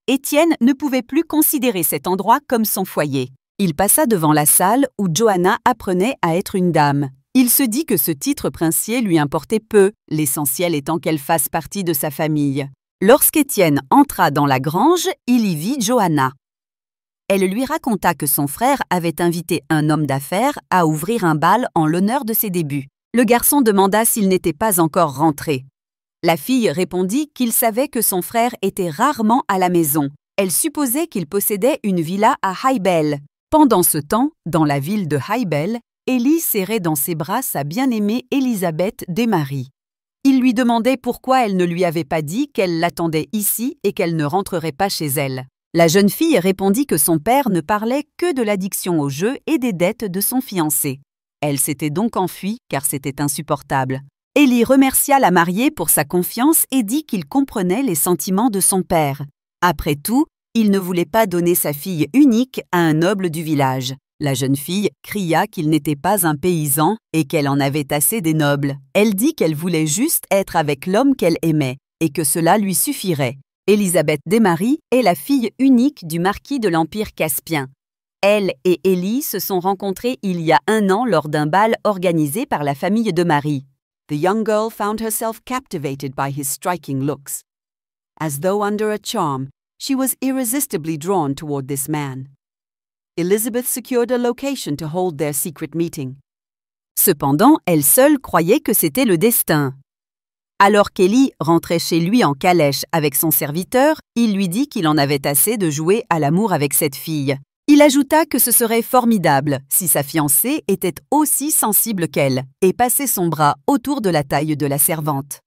Étienne ne pouvait plus considérer cet endroit comme son foyer. Il passa devant la salle où Johanna apprenait à être une dame. Il se dit que ce titre princier lui importait peu, l'essentiel étant qu'elle fasse partie de sa famille. Lorsqu'Étienne entra dans la grange, il y vit Johanna. Elle lui raconta que son frère avait invité un homme d'affaires à ouvrir un bal en l'honneur de ses débuts. Le garçon demanda s'il n'était pas encore rentré. La fille répondit qu'il savait que son frère était rarement à la maison. Elle supposait qu'il possédait une villa à Highbell. Pendant ce temps, dans la ville de Highbell, Élie serrait dans ses bras sa bien-aimée Élisabeth Desmarais. Il lui demandait pourquoi elle ne lui avait pas dit qu'elle l'attendait ici et qu'elle ne rentrerait pas chez elle. La jeune fille répondit que son père ne parlait que de l'addiction au jeu et des dettes de son fiancé. Elle s'était donc enfuie car c'était insupportable. Ellie remercia la mariée pour sa confiance et dit qu'il comprenait les sentiments de son père. Après tout, il ne voulait pas donner sa fille unique à un noble du village. La jeune fille cria qu'il n'était pas un paysan et qu'elle en avait assez des nobles. Elle dit qu'elle voulait juste être avec l'homme qu'elle aimait et que cela lui suffirait. Élisabeth Desmarais est la fille unique du marquis de l'Empire Caspien. Elle et Ellie se sont rencontrées il y a 1 an lors d'un bal organisé par la famille Desmarais. The young girl found herself captivated by his striking looks. As though under a charm, she was irresistibly drawn toward this man. Elizabeth secured a location to hold their secret meeting. Cependant, elle seule croyait que c'était le destin. Alors qu'Ellie rentrait chez lui en calèche avec son serviteur, il lui dit qu'il en avait assez de jouer à l'amour avec cette fille. Il ajouta que ce serait formidable si sa fiancée était aussi sensible qu'elle et passait son bras autour de la taille de la servante.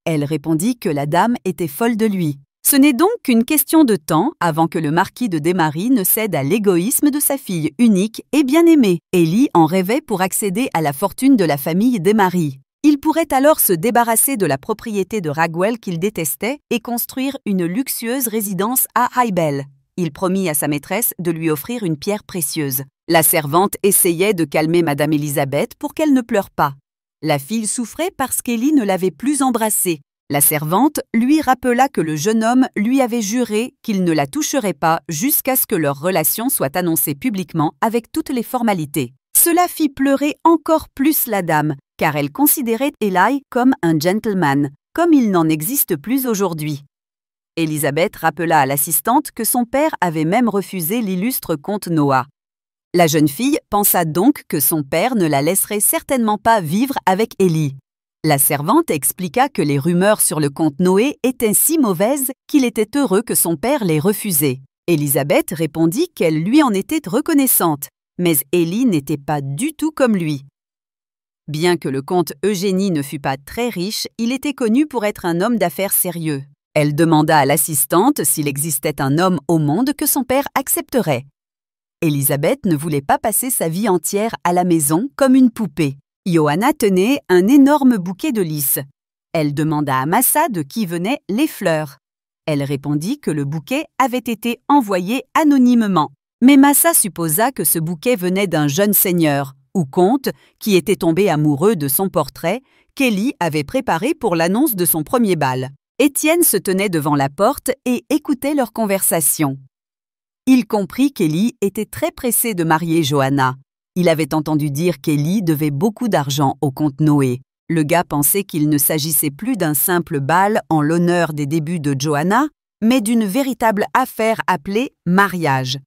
Elle répondit que la dame était folle de lui. Ce n'est donc qu'une question de temps avant que le marquis de Desmarais ne cède à l'égoïsme de sa fille unique et bien-aimée. Ellie en rêvait pour accéder à la fortune de la famille Desmarais. Il pourrait alors se débarrasser de la propriété de Ragwell qu'il détestait et construire une luxueuse résidence à Highbell. Il promit à sa maîtresse de lui offrir une pierre précieuse. La servante essayait de calmer Madame Élisabeth pour qu'elle ne pleure pas. La fille souffrait parce qu'Ellie ne l'avait plus embrassée. La servante lui rappela que le jeune homme lui avait juré qu'il ne la toucherait pas jusqu'à ce que leur relation soit annoncée publiquement avec toutes les formalités. Cela fit pleurer encore plus la dame, car elle considérait Eli comme un gentleman, comme il n'en existe plus aujourd'hui. Élisabeth rappela à l'assistante que son père avait même refusé l'illustre comte Noah. La jeune fille pensa donc que son père ne la laisserait certainement pas vivre avec Ellie. La servante expliqua que les rumeurs sur le comte Noé étaient si mauvaises qu'il était heureux que son père les refusait. Élisabeth répondit qu'elle lui en était reconnaissante, mais Ellie n'était pas du tout comme lui. Bien que le comte Eugénie ne fût pas très riche, il était connu pour être un homme d'affaires sérieux. Elle demanda à l'assistante s'il existait un homme au monde que son père accepterait. Élisabeth ne voulait pas passer sa vie entière à la maison comme une poupée. Johanna tenait un énorme bouquet de lys. Elle demanda à Massa de qui venaient les fleurs. Elle répondit que le bouquet avait été envoyé anonymement. Mais Massa supposa que ce bouquet venait d'un jeune seigneur, ou comte, qui était tombé amoureux de son portrait, qu'Ellie avait préparé pour l'annonce de son premier bal. Étienne se tenait devant la porte et écoutait leur conversation. Il comprit qu'Ellie était très pressée de marier Johanna. Il avait entendu dire qu'Ellie devait beaucoup d'argent au comte Noé. Le gars pensait qu'il ne s'agissait plus d'un simple bal en l'honneur des débuts de Johanna, mais d'une véritable affaire appelée mariage.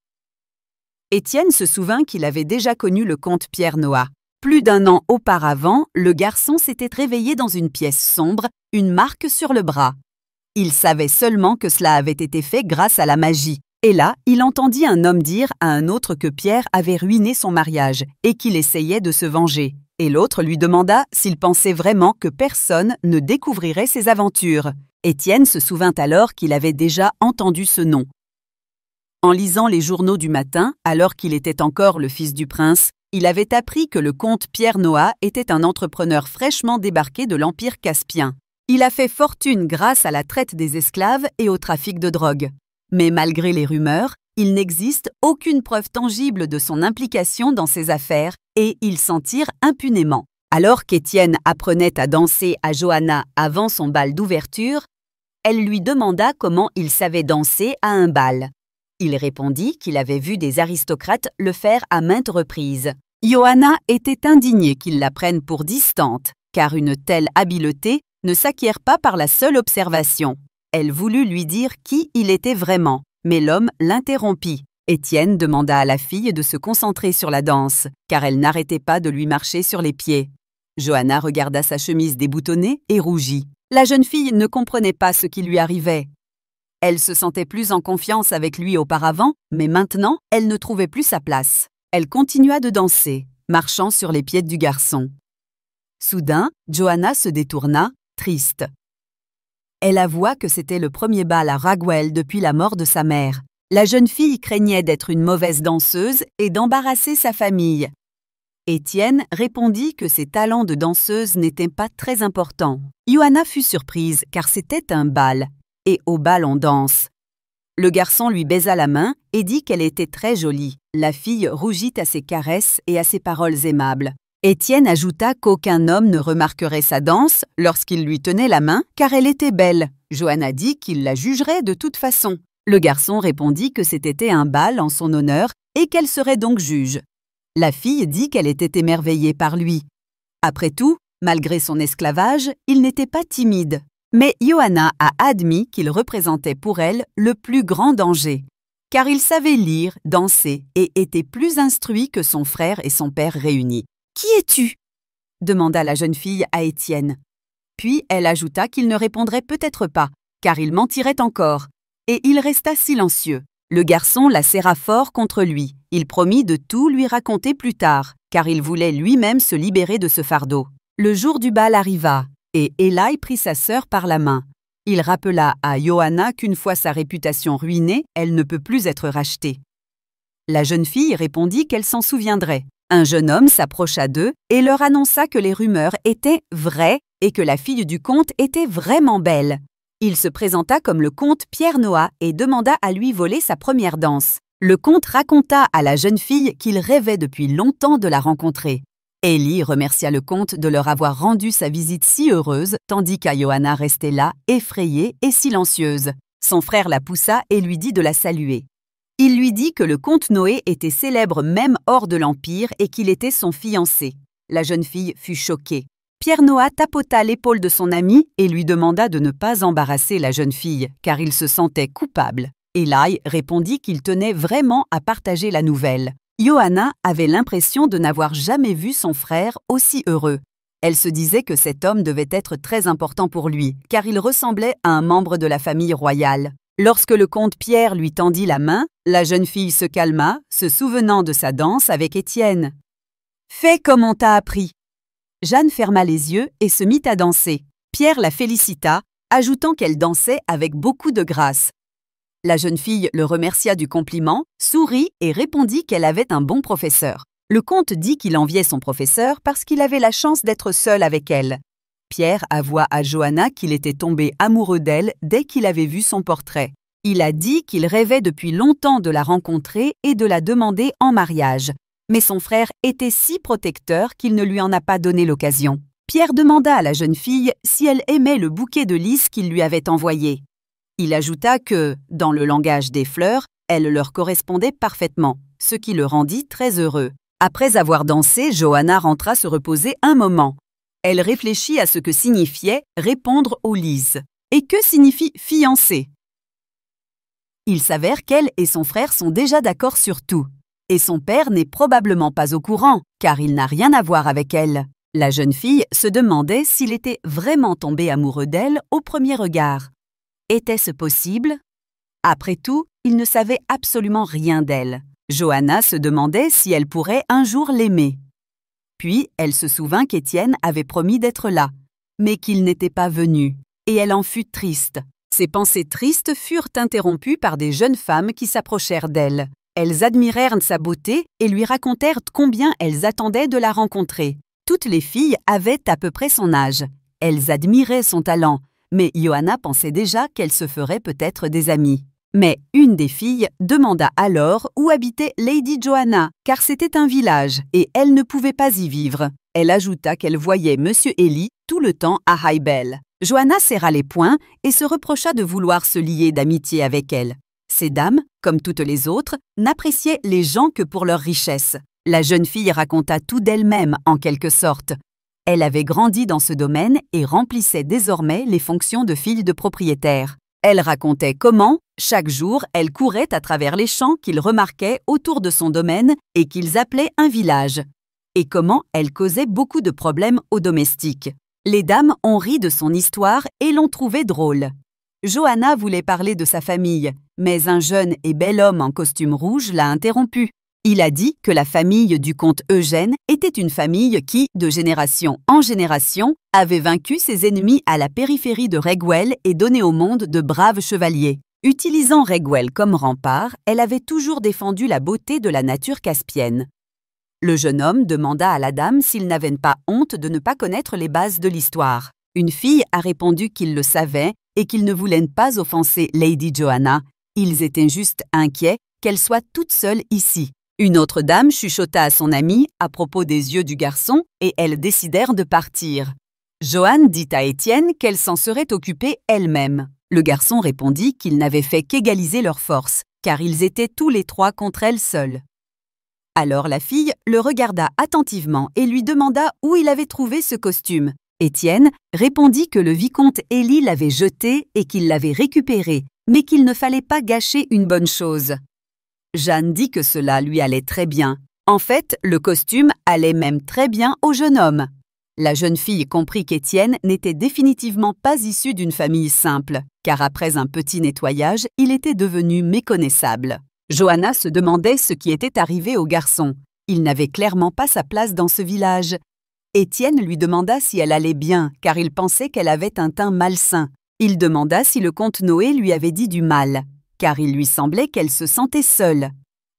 Étienne se souvint qu'il avait déjà connu le comte Pierre Noah. Plus d'1 an auparavant, le garçon s'était réveillé dans une pièce sombre, une marque sur le bras. Il savait seulement que cela avait été fait grâce à la magie. Et là, il entendit un homme dire à un autre que Pierre avait ruiné son mariage et qu'il essayait de se venger. Et l'autre lui demanda s'il pensait vraiment que personne ne découvrirait ses aventures. Étienne se souvint alors qu'il avait déjà entendu ce nom. En lisant les journaux du matin, alors qu'il était encore le fils du prince, il avait appris que le comte Pierre Noah était un entrepreneur fraîchement débarqué de l'Empire Caspien. Il a fait fortune grâce à la traite des esclaves et au trafic de drogue. Mais malgré les rumeurs, il n'existe aucune preuve tangible de son implication dans ces affaires et il s'en tire impunément. Alors qu'Étienne apprenait à danser à Johanna avant son bal d'ouverture, elle lui demanda comment il savait danser à un bal. Il répondit qu'il avait vu des aristocrates le faire à maintes reprises. Johanna était indignée qu'il la prenne pour distante, car une telle habileté ne s'acquiert pas par la seule observation. Elle voulut lui dire qui il était vraiment, mais l'homme l'interrompit. Étienne demanda à la fille de se concentrer sur la danse, car elle n'arrêtait pas de lui marcher sur les pieds. Johanna regarda sa chemise déboutonnée et rougit. La jeune fille ne comprenait pas ce qui lui arrivait. Elle se sentait plus en confiance avec lui auparavant, mais maintenant, elle ne trouvait plus sa place. Elle continua de danser, marchant sur les pieds du garçon. Soudain, Johanna se détourna, triste. Elle avoua que c'était le premier bal à Ragwell depuis la mort de sa mère. La jeune fille craignait d'être une mauvaise danseuse et d'embarrasser sa famille. Étienne répondit que ses talents de danseuse n'étaient pas très importants. Johanna fut surprise car c'était un bal, et au bal on danse. Le garçon lui baisa la main et dit qu'elle était très jolie. La fille rougit à ses caresses et à ses paroles aimables. Étienne ajouta qu'aucun homme ne remarquerait sa danse lorsqu'il lui tenait la main car elle était belle. Johanna dit qu'il la jugerait de toute façon. Le garçon répondit que c'était un bal en son honneur et qu'elle serait donc juge. La fille dit qu'elle était émerveillée par lui. Après tout, malgré son esclavage, il n'était pas timide. Mais Johanna a admis qu'il représentait pour elle le plus grand danger, car il savait lire, danser et était plus instruit que son frère et son père réunis. « Qui es-tu » demanda la jeune fille à Étienne. Puis elle ajouta qu'il ne répondrait peut-être pas, car il mentirait encore, et il resta silencieux. Le garçon la serra fort contre lui. Il promit de tout lui raconter plus tard, car il voulait lui-même se libérer de ce fardeau. Le jour du bal arriva, et Eli prit sa sœur par la main. Il rappela à Johanna qu'une fois sa réputation ruinée, elle ne peut plus être rachetée. La jeune fille répondit qu'elle s'en souviendrait. Un jeune homme s'approcha d'eux et leur annonça que les rumeurs étaient vraies et que la fille du comte était vraiment belle. Il se présenta comme le comte Pierre Noah et demanda à lui voler sa première danse. Le comte raconta à la jeune fille qu'il rêvait depuis longtemps de la rencontrer. Eli remercia le comte de leur avoir rendu sa visite si heureuse, tandis qu'à Johanna restait là, effrayée et silencieuse. Son frère la poussa et lui dit de la saluer. Il lui dit que le comte Noé était célèbre même hors de l'Empire et qu'il était son fiancé. La jeune fille fut choquée. Pierre Noah tapota l'épaule de son ami et lui demanda de ne pas embarrasser la jeune fille, car il se sentait coupable. Eli répondit qu'il tenait vraiment à partager la nouvelle. Johanna avait l'impression de n'avoir jamais vu son frère aussi heureux. Elle se disait que cet homme devait être très important pour lui, car il ressemblait à un membre de la famille royale. Lorsque le comte Pierre lui tendit la main, la jeune fille se calma, se souvenant de sa danse avec Étienne. « Fais comme on t'a appris !» Jeanne ferma les yeux et se mit à danser. Pierre la félicita, ajoutant qu'elle dansait avec beaucoup de grâce. La jeune fille le remercia du compliment, sourit et répondit qu'elle avait un bon professeur. Le comte dit qu'il enviait son professeur parce qu'il avait la chance d'être seul avec elle. Pierre avoua à Johanna qu'il était tombé amoureux d'elle dès qu'il avait vu son portrait. Il a dit qu'il rêvait depuis longtemps de la rencontrer et de la demander en mariage. Mais son frère était si protecteur qu'il ne lui en a pas donné l'occasion. Pierre demanda à la jeune fille si elle aimait le bouquet de lys qu'il lui avait envoyé. Il ajouta que, dans le langage des fleurs, elle leur correspondait parfaitement, ce qui le rendit très heureux. Après avoir dansé, Johanna rentra se reposer un moment. Elle réfléchit à ce que signifiait répondre aux lys. Et que signifie fiancé? Il s'avère qu'elle et son frère sont déjà d'accord sur tout. Et son père n'est probablement pas au courant, car il n'a rien à voir avec elle. La jeune fille se demandait s'il était vraiment tombé amoureux d'elle au premier regard. Était-ce possible? Après tout, il ne savait absolument rien d'elle. Johanna se demandait si elle pourrait un jour l'aimer. Puis, elle se souvint qu'Étienne avait promis d'être là, mais qu'il n'était pas venu, et elle en fut triste. Ses pensées tristes furent interrompues par des jeunes femmes qui s'approchèrent d'elle. Elles admirèrent sa beauté et lui racontèrent combien elles attendaient de la rencontrer. Toutes les filles avaient à peu près son âge. Elles admiraient son talent, mais Johanna pensait déjà qu'elle se ferait peut-être des amis. Mais une des filles demanda alors où habitait Lady Johanna, car c'était un village et elle ne pouvait pas y vivre. Elle ajouta qu'elle voyait Monsieur Eli tout le temps à Highbell. Johanna serra les poings et se reprocha de vouloir se lier d'amitié avec elle. Ces dames, comme toutes les autres, n'appréciaient les gens que pour leur richesse. La jeune fille raconta tout d'elle-même, en quelque sorte. Elle avait grandi dans ce domaine et remplissait désormais les fonctions de fille de propriétaire. Elle racontait comment, chaque jour, elle courait à travers les champs qu'ils remarquaient autour de son domaine et qu'ils appelaient un village, et comment elle causait beaucoup de problèmes aux domestiques. Les dames ont ri de son histoire et l'ont trouvée drôle. Johanna voulait parler de sa famille, mais un jeune et bel homme en costume rouge l'a interrompu. Il a dit que la famille du comte Eugène était une famille qui, de génération en génération, avait vaincu ses ennemis à la périphérie de Raiguel et donné au monde de braves chevaliers. Utilisant Raiguel comme rempart, elle avait toujours défendu la beauté de la nature caspienne. Le jeune homme demanda à la dame s'il n'avait pas honte de ne pas connaître les bases de l'histoire. Une fille a répondu qu'il le savait et qu'il ne voulait pas offenser Lady Joanna. Ils étaient juste inquiets qu'elle soit toute seule ici. Une autre dame chuchota à son amie à propos des yeux du garçon et elles décidèrent de partir. Joanne dit à Étienne qu'elle s'en serait occupée elle-même. Le garçon répondit qu'il n'avait fait qu'égaliser leurs forces, car ils étaient tous les trois contre elle seule. Alors la fille le regarda attentivement et lui demanda où il avait trouvé ce costume. Étienne répondit que le vicomte Élie l'avait jeté et qu'il l'avait récupéré, mais qu'il ne fallait pas gâcher une bonne chose. Jeanne dit que cela lui allait très bien. En fait, le costume allait même très bien au jeune homme. La jeune fille comprit qu'Étienne n'était définitivement pas issu d'une famille simple, car après un petit nettoyage, il était devenu méconnaissable. Joanna se demandait ce qui était arrivé au garçon. Il n'avait clairement pas sa place dans ce village. Étienne lui demanda si elle allait bien, car il pensait qu'elle avait un teint malsain. Il demanda si le comte Noé lui avait dit du mal, car il lui semblait qu'elle se sentait seule.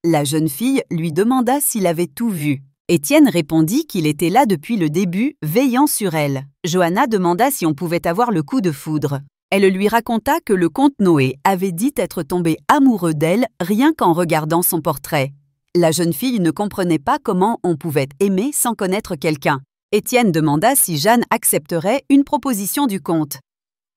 La jeune fille lui demanda s'il avait tout vu. Étienne répondit qu'il était là depuis le début, veillant sur elle. Joanna demanda si on pouvait avoir le coup de foudre. Elle lui raconta que le comte Noé avait dit être tombé amoureux d'elle rien qu'en regardant son portrait. La jeune fille ne comprenait pas comment on pouvait aimer sans connaître quelqu'un. Étienne demanda si Jeanne accepterait une proposition du comte.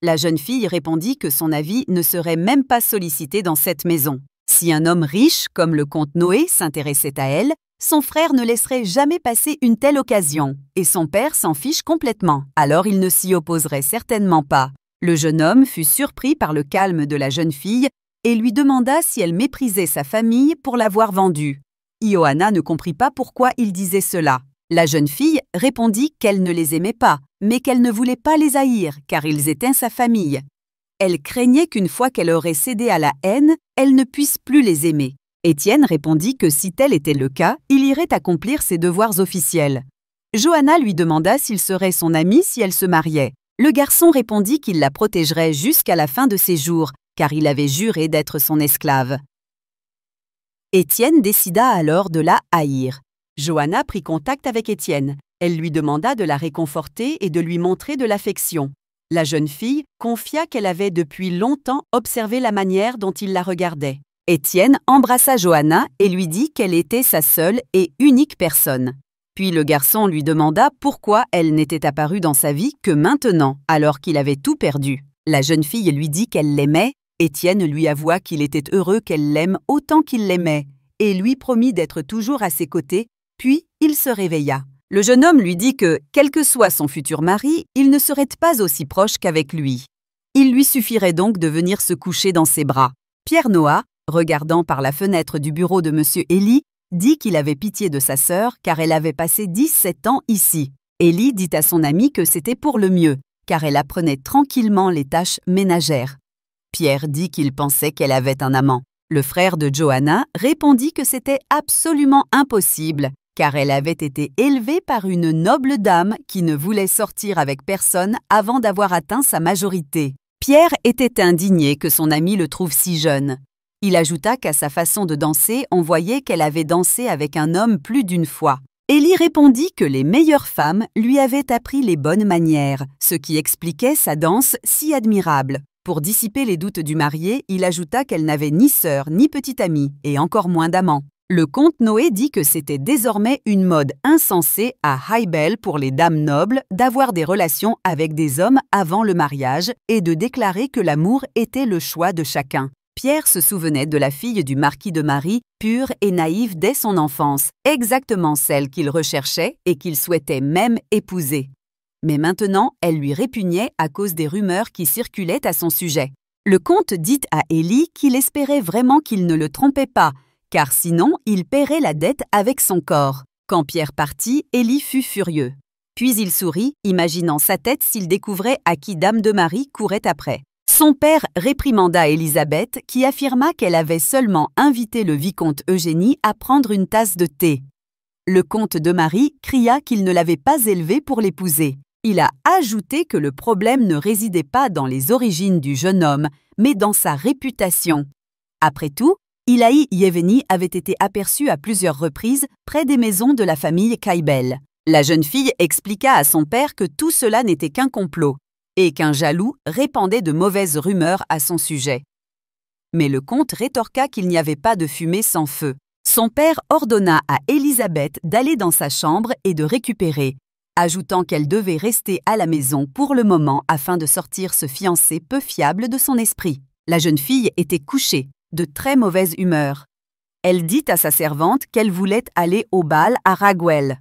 La jeune fille répondit que son avis ne serait même pas sollicité dans cette maison. Si un homme riche, comme le comte Noé, s'intéressait à elle, son frère ne laisserait jamais passer une telle occasion, et son père s'en fiche complètement, alors il ne s'y opposerait certainement pas. Le jeune homme fut surpris par le calme de la jeune fille et lui demanda si elle méprisait sa famille pour l'avoir vendue. Joanna ne comprit pas pourquoi il disait cela. La jeune fille répondit qu'elle ne les aimait pas, mais qu'elle ne voulait pas les haïr, car ils étaient sa famille. Elle craignait qu'une fois qu'elle aurait cédé à la haine, elle ne puisse plus les aimer. Étienne répondit que si tel était le cas, il irait accomplir ses devoirs officiels. Joanna lui demanda s'il serait son ami si elle se mariait. Le garçon répondit qu'il la protégerait jusqu'à la fin de ses jours, car il avait juré d'être son esclave. Étienne décida alors de la haïr. Joanna prit contact avec Étienne. Elle lui demanda de la réconforter et de lui montrer de l'affection. La jeune fille confia qu'elle avait depuis longtemps observé la manière dont il la regardait. Étienne embrassa Joanna et lui dit qu'elle était sa seule et unique personne. Puis le garçon lui demanda pourquoi elle n'était apparue dans sa vie que maintenant, alors qu'il avait tout perdu. La jeune fille lui dit qu'elle l'aimait. Étienne lui avoua qu'il était heureux qu'elle l'aime autant qu'il l'aimait et lui promit d'être toujours à ses côtés, puis il se réveilla. Le jeune homme lui dit que, quel que soit son futur mari, il ne serait pas aussi proche qu'avec lui. Il lui suffirait donc de venir se coucher dans ses bras. Pierre Noah, regardant par la fenêtre du bureau de M. Élie, dit qu'il avait pitié de sa sœur car elle avait passé 17 ans ici. Élie dit à son ami que c'était pour le mieux, car elle apprenait tranquillement les tâches ménagères. Pierre dit qu'il pensait qu'elle avait un amant. Le frère de Joanna répondit que c'était absolument impossible, car elle avait été élevée par une noble dame qui ne voulait sortir avec personne avant d'avoir atteint sa majorité. Pierre était indigné que son ami le trouve si jeune. Il ajouta qu'à sa façon de danser, on voyait qu'elle avait dansé avec un homme plus d'une fois. Élie répondit que les meilleures femmes lui avaient appris les bonnes manières, ce qui expliquait sa danse si admirable. Pour dissiper les doutes du marié, il ajouta qu'elle n'avait ni sœur ni petite amie, et encore moins d'amant. Le comte Noé dit que c'était désormais une mode insensée à Highbell pour les dames nobles d'avoir des relations avec des hommes avant le mariage et de déclarer que l'amour était le choix de chacun. Pierre se souvenait de la fille du marquis de Marie, pure et naïve dès son enfance, exactement celle qu'il recherchait et qu'il souhaitait même épouser. Mais maintenant, elle lui répugnait à cause des rumeurs qui circulaient à son sujet. Le comte dit à Élie qu'il espérait vraiment qu'il ne le trompait pas, car sinon il paierait la dette avec son corps. Quand Pierre partit, Élie fut furieux. Puis il sourit, imaginant sa tête s'il découvrait à qui Dame de Marie courait après. Son père réprimanda Élisabeth, qui affirma qu'elle avait seulement invité le vicomte Eugénie à prendre une tasse de thé. Le comte de Marie cria qu'il ne l'avait pas élevée pour l'épouser. Il a ajouté que le problème ne résidait pas dans les origines du jeune homme, mais dans sa réputation. Après tout, Ilahi Yeveni avait été aperçue à plusieurs reprises près des maisons de la famille Kaibel. La jeune fille expliqua à son père que tout cela n'était qu'un complot et qu'un jaloux répandait de mauvaises rumeurs à son sujet. Mais le comte rétorqua qu'il n'y avait pas de fumée sans feu. Son père ordonna à Élisabeth d'aller dans sa chambre et de récupérer, ajoutant qu'elle devait rester à la maison pour le moment afin de sortir ce fiancé peu fiable de son esprit. La jeune fille était couchée, de très mauvaise humeur. Elle dit à sa servante qu'elle voulait aller au bal à Raguel.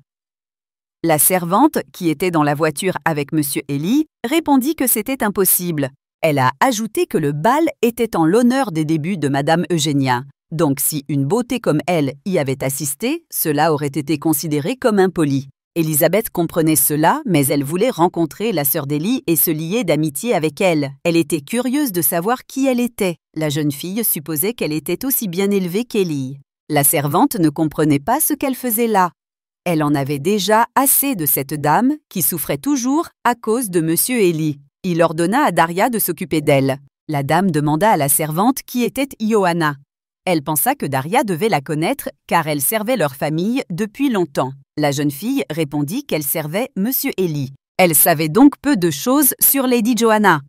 La servante, qui était dans la voiture avec M. Eli, répondit que c'était impossible. Elle a ajouté que le bal était en l'honneur des débuts de Madame Eugénia. Donc si une beauté comme elle y avait assisté, cela aurait été considéré comme impoli. Élisabeth comprenait cela, mais elle voulait rencontrer la sœur d'Élie et se lier d'amitié avec elle. Elle était curieuse de savoir qui elle était. La jeune fille supposait qu'elle était aussi bien élevée qu'Élie. La servante ne comprenait pas ce qu'elle faisait là. Elle en avait déjà assez de cette dame qui souffrait toujours à cause de Monsieur Élie. Il ordonna à Daria de s'occuper d'elle. La dame demanda à la servante qui était Johanna. Elle pensa que Daria devait la connaître car elle servait leur famille depuis longtemps. La jeune fille répondit qu'elle servait Monsieur Eli. Elle savait donc peu de choses sur Lady Johanna,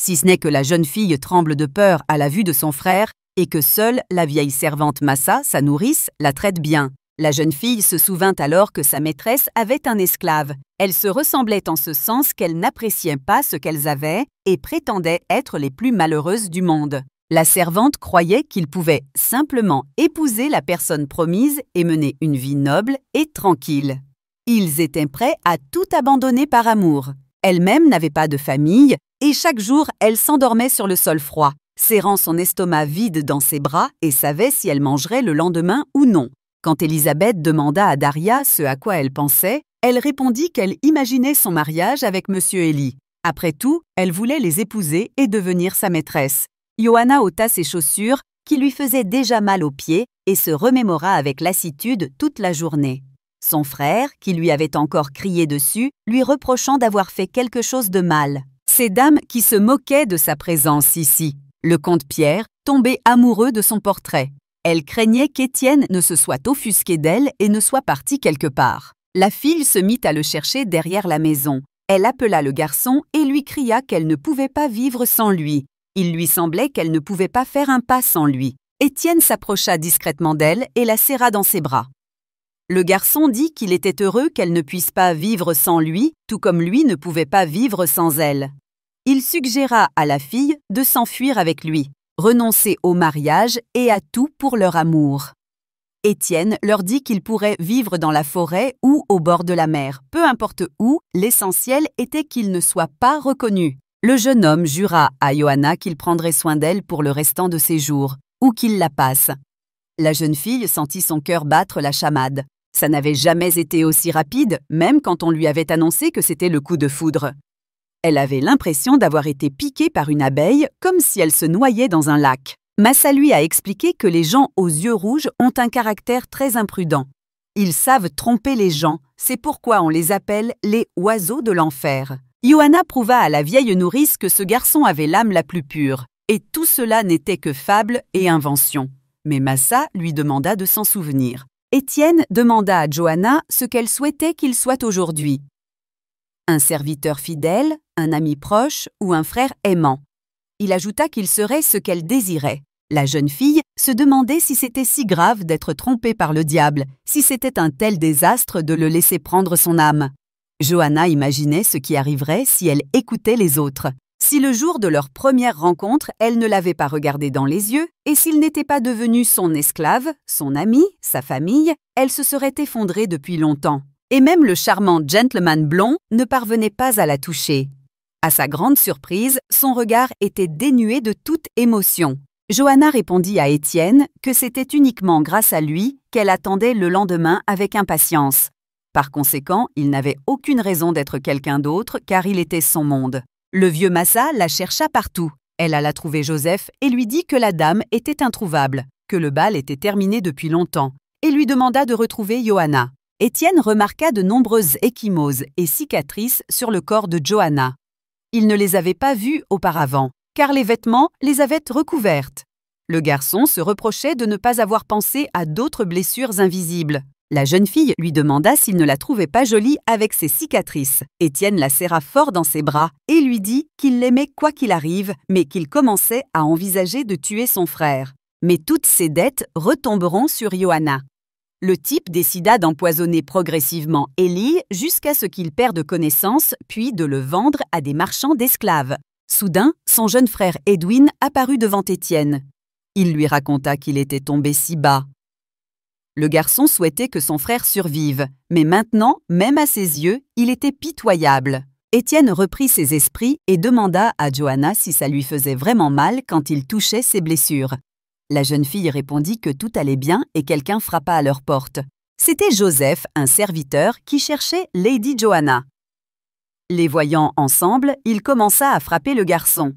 si ce n'est que la jeune fille tremble de peur à la vue de son frère et que seule la vieille servante Massa, sa nourrice, la traite bien. La jeune fille se souvint alors que sa maîtresse avait un esclave. Elles se ressemblaient en ce sens qu'elles n'appréciaient pas ce qu'elles avaient et prétendaient être les plus malheureuses du monde. La servante croyait qu'il pouvait simplement épouser la personne promise et mener une vie noble et tranquille. Ils étaient prêts à tout abandonner par amour. Elle-même n'avait pas de famille et chaque jour elle s'endormait sur le sol froid, serrant son estomac vide dans ses bras et savait si elle mangerait le lendemain ou non. Quand Élisabeth demanda à Daria ce à quoi elle pensait, elle répondit qu'elle imaginait son mariage avec M. Eli. Après tout, elle voulait les épouser et devenir sa maîtresse. Johanna ôta ses chaussures, qui lui faisaient déjà mal aux pieds, et se remémora avec lassitude toute la journée. Son frère, qui lui avait encore crié dessus, lui reprochant d'avoir fait quelque chose de mal. Ces dames qui se moquaient de sa présence ici. Le comte Pierre tombait amoureux de son portrait. Elle craignait qu'Étienne ne se soit offusqué d'elle et ne soit parti quelque part. La fille se mit à le chercher derrière la maison. Elle appela le garçon et lui cria qu'elle ne pouvait pas vivre sans lui. Il lui semblait qu'elle ne pouvait pas faire un pas sans lui. Étienne s'approcha discrètement d'elle et la serra dans ses bras. Le garçon dit qu'il était heureux qu'elle ne puisse pas vivre sans lui, tout comme lui ne pouvait pas vivre sans elle. Il suggéra à la fille de s'enfuir avec lui, renoncer au mariage et à tout pour leur amour. Étienne leur dit qu'il pourrait vivre dans la forêt ou au bord de la mer. Peu importe où, l'essentiel était qu'il ne soit pas reconnu. Le jeune homme jura à Johanna qu'il prendrait soin d'elle pour le restant de ses jours, où qu'il la passe. La jeune fille sentit son cœur battre la chamade. Ça n'avait jamais été aussi rapide, même quand on lui avait annoncé que c'était le coup de foudre. Elle avait l'impression d'avoir été piquée par une abeille, comme si elle se noyait dans un lac. Massa lui a expliqué que les gens aux yeux rouges ont un caractère très imprudent. Ils savent tromper les gens, c'est pourquoi on les appelle les oiseaux de l'enfer. Johanna prouva à la vieille nourrice que ce garçon avait l'âme la plus pure, et tout cela n'était que fable et invention. Mais Massa lui demanda de s'en souvenir. Étienne demanda à Johanna ce qu'elle souhaitait qu'il soit aujourd'hui. Un serviteur fidèle, un ami proche ou un frère aimant. Il ajouta qu'il serait ce qu'elle désirait. La jeune fille se demandait si c'était si grave d'être trompée par le diable, si c'était un tel désastre de le laisser prendre son âme. Johanna imaginait ce qui arriverait si elle écoutait les autres. Si le jour de leur première rencontre, elle ne l'avait pas regardé dans les yeux, et s'il n'était pas devenu son esclave, son ami, sa famille, elle se serait effondrée depuis longtemps. Et même le charmant gentleman blond ne parvenait pas à la toucher. À sa grande surprise, son regard était dénué de toute émotion. Johanna répondit à Étienne que c'était uniquement grâce à lui qu'elle attendait le lendemain avec impatience. Par conséquent, il n'avait aucune raison d'être quelqu'un d'autre car il était son monde. Le vieux Massa la chercha partout. Elle alla trouver Joseph et lui dit que la dame était introuvable, que le bal était terminé depuis longtemps, et lui demanda de retrouver Johanna. Étienne remarqua de nombreuses ecchymoses et cicatrices sur le corps de Johanna. Il ne les avait pas vues auparavant, car les vêtements les avaient recouvertes. Le garçon se reprochait de ne pas avoir pensé à d'autres blessures invisibles. La jeune fille lui demanda s'il ne la trouvait pas jolie avec ses cicatrices. Étienne la serra fort dans ses bras et lui dit qu'il l'aimait quoi qu'il arrive, mais qu'il commençait à envisager de tuer son frère. Mais toutes ses dettes retomberont sur Johanna. Le type décida d'empoisonner progressivement Élie jusqu'à ce qu'il perde connaissance, puis de le vendre à des marchands d'esclaves. Soudain, son jeune frère Edwin apparut devant Étienne. Il lui raconta qu'il était tombé si bas. Le garçon souhaitait que son frère survive, mais maintenant, même à ses yeux, il était pitoyable. Étienne reprit ses esprits et demanda à Johanna si ça lui faisait vraiment mal quand il touchait ses blessures. La jeune fille répondit que tout allait bien et quelqu'un frappa à leur porte. C'était Joseph, un serviteur, qui cherchait Lady Johanna. Les voyant ensemble, il commença à frapper le garçon.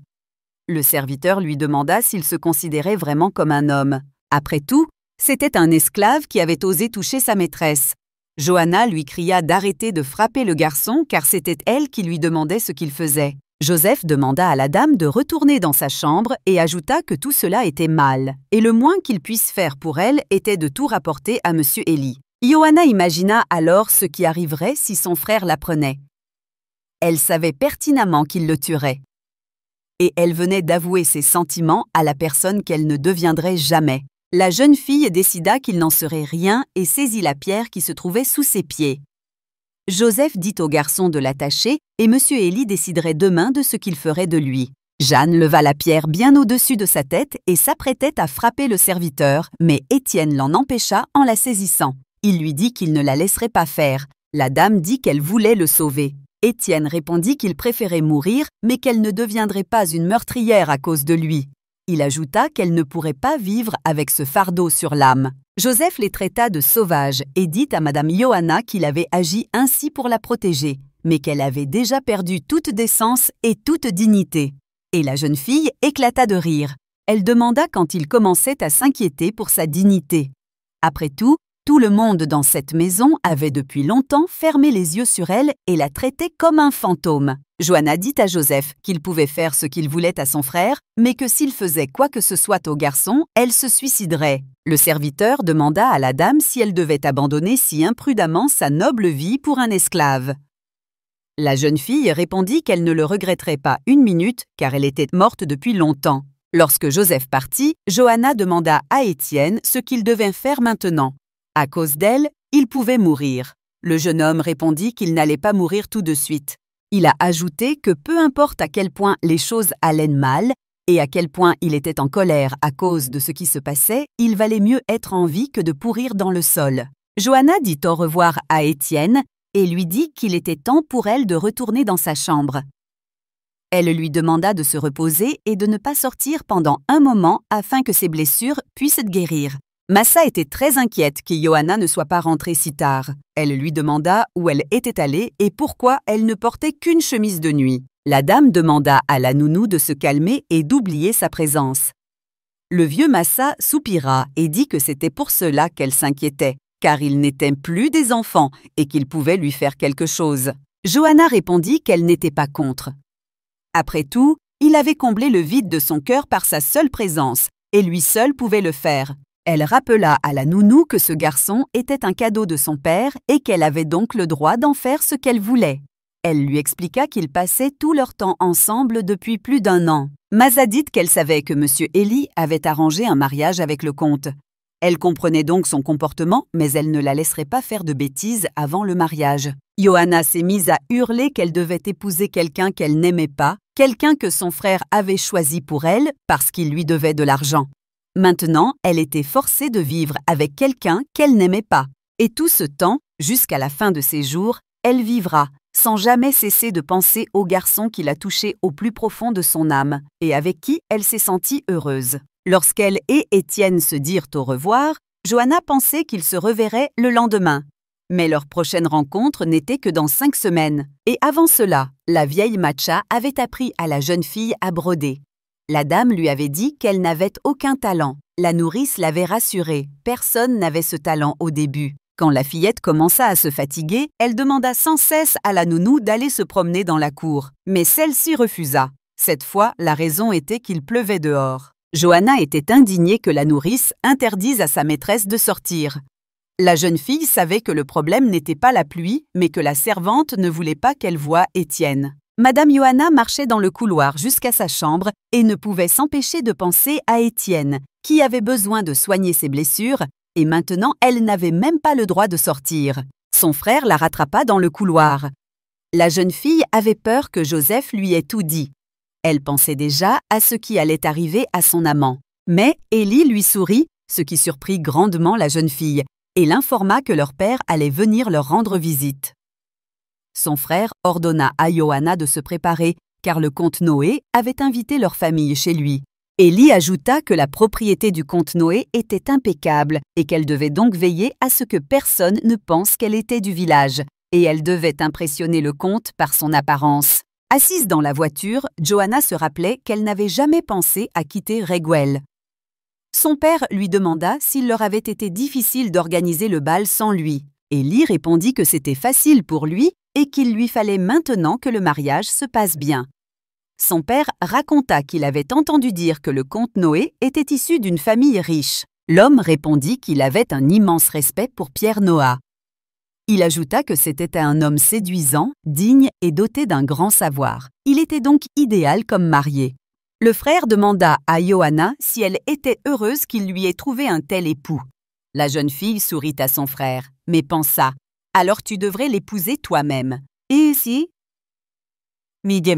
Le serviteur lui demanda s'il se considérait vraiment comme un homme. Après tout, c'était un esclave qui avait osé toucher sa maîtresse. Johanna lui cria d'arrêter de frapper le garçon car c'était elle qui lui demandait ce qu'il faisait. Joseph demanda à la dame de retourner dans sa chambre et ajouta que tout cela était mal, et le moins qu'il puisse faire pour elle était de tout rapporter à M. Élie. Johanna imagina alors ce qui arriverait si son frère l'apprenait. Elle savait pertinemment qu'il le tuerait. Et elle venait d'avouer ses sentiments à la personne qu'elle ne deviendrait jamais. La jeune fille décida qu'il n'en serait rien et saisit la pierre qui se trouvait sous ses pieds. Joseph dit au garçon de l'attacher et M. Élie déciderait demain de ce qu'il ferait de lui. Jeanne leva la pierre bien au-dessus de sa tête et s'apprêtait à frapper le serviteur, mais Étienne l'en empêcha en la saisissant. Il lui dit qu'il ne la laisserait pas faire. La dame dit qu'elle voulait le sauver. Étienne répondit qu'il préférait mourir, mais qu'elle ne deviendrait pas une meurtrière à cause de lui. Il ajouta qu'elle ne pourrait pas vivre avec ce fardeau sur l'âme. Joseph les traita de sauvages et dit à Madame Johanna qu'il avait agi ainsi pour la protéger, mais qu'elle avait déjà perdu toute décence et toute dignité. Et la jeune fille éclata de rire. Elle demanda quand il commençait à s'inquiéter pour sa dignité. Après tout le monde dans cette maison avait depuis longtemps fermé les yeux sur elle et la traitait comme un fantôme. Johanna dit à Joseph qu'il pouvait faire ce qu'il voulait à son frère, mais que s'il faisait quoi que ce soit au garçon, elle se suiciderait. Le serviteur demanda à la dame si elle devait abandonner si imprudemment sa noble vie pour un esclave. La jeune fille répondit qu'elle ne le regretterait pas une minute, car elle était morte depuis longtemps. Lorsque Joseph partit, Johanna demanda à Étienne ce qu'il devait faire maintenant. À cause d'elle, il pouvait mourir. Le jeune homme répondit qu'il n'allait pas mourir tout de suite. Il a ajouté que peu importe à quel point les choses allaient mal et à quel point il était en colère à cause de ce qui se passait, il valait mieux être en vie que de pourrir dans le sol. Johanna dit au revoir à Étienne et lui dit qu'il était temps pour elle de retourner dans sa chambre. Elle lui demanda de se reposer et de ne pas sortir pendant un moment afin que ses blessures puissent guérir. Massa était très inquiète que Johanna ne soit pas rentrée si tard. Elle lui demanda où elle était allée et pourquoi elle ne portait qu'une chemise de nuit. La dame demanda à la nounou de se calmer et d'oublier sa présence. Le vieux Massa soupira et dit que c'était pour cela qu'elle s'inquiétait, car il n'était plus des enfants et qu'il pouvait lui faire quelque chose. Johanna répondit qu'elle n'était pas contre. Après tout, il avait comblé le vide de son cœur par sa seule présence, et lui seul pouvait le faire. Elle rappela à la nounou que ce garçon était un cadeau de son père et qu'elle avait donc le droit d'en faire ce qu'elle voulait. Elle lui expliqua qu'ils passaient tout leur temps ensemble depuis plus d'1 an. Massa dit qu'elle savait que M. Élie avait arrangé un mariage avec le comte. Elle comprenait donc son comportement, mais elle ne la laisserait pas faire de bêtises avant le mariage. Johanna s'est mise à hurler qu'elle devait épouser quelqu'un qu'elle n'aimait pas, quelqu'un que son frère avait choisi pour elle parce qu'il lui devait de l'argent. Maintenant, elle était forcée de vivre avec quelqu'un qu'elle n'aimait pas. Et tout ce temps, jusqu'à la fin de ses jours, elle vivra, sans jamais cesser de penser au garçon qui l'a touchée au plus profond de son âme et avec qui elle s'est sentie heureuse. Lorsqu'elle et Étienne se dirent au revoir, Johanna pensait qu'ils se reverraient le lendemain. Mais leur prochaine rencontre n'était que dans 5 semaines. Et avant cela, la vieille Matcha avait appris à la jeune fille à broder. La dame lui avait dit qu'elle n'avait aucun talent. La nourrice l'avait rassurée. Personne n'avait ce talent au début. Quand la fillette commença à se fatiguer, elle demanda sans cesse à la nounou d'aller se promener dans la cour. Mais celle-ci refusa. Cette fois, la raison était qu'il pleuvait dehors. Johanna était indignée que la nourrice interdise à sa maîtresse de sortir. La jeune fille savait que le problème n'était pas la pluie, mais que la servante ne voulait pas qu'elle voie Étienne. Madame Johanna marchait dans le couloir jusqu'à sa chambre et ne pouvait s'empêcher de penser à Étienne, qui avait besoin de soigner ses blessures, et maintenant elle n'avait même pas le droit de sortir. Son frère la rattrapa dans le couloir. La jeune fille avait peur que Joseph lui ait tout dit. Elle pensait déjà à ce qui allait arriver à son amant. Mais Élie lui sourit, ce qui surprit grandement la jeune fille, et l'informa que leur père allait venir leur rendre visite. Son frère ordonna à Johanna de se préparer, car le comte Noé avait invité leur famille chez lui. Élie ajouta que la propriété du comte Noé était impeccable et qu'elle devait donc veiller à ce que personne ne pense qu'elle était du village, et elle devait impressionner le comte par son apparence. Assise dans la voiture, Johanna se rappelait qu'elle n'avait jamais pensé à quitter Reguel. Son père lui demanda s'il leur avait été difficile d'organiser le bal sans lui. Élie répondit que c'était facile pour lui et qu'il lui fallait maintenant que le mariage se passe bien. Son père raconta qu'il avait entendu dire que le comte Noé était issu d'une famille riche. L'homme répondit qu'il avait un immense respect pour Pierre Noah. Il ajouta que c'était un homme séduisant, digne et doté d'un grand savoir. Il était donc idéal comme marié. Le frère demanda à Johanna si elle était heureuse qu'il lui ait trouvé un tel époux. La jeune fille sourit à son frère, mais pensa « Alors tu devrais l'épouser toi-même. » Et si? Midi.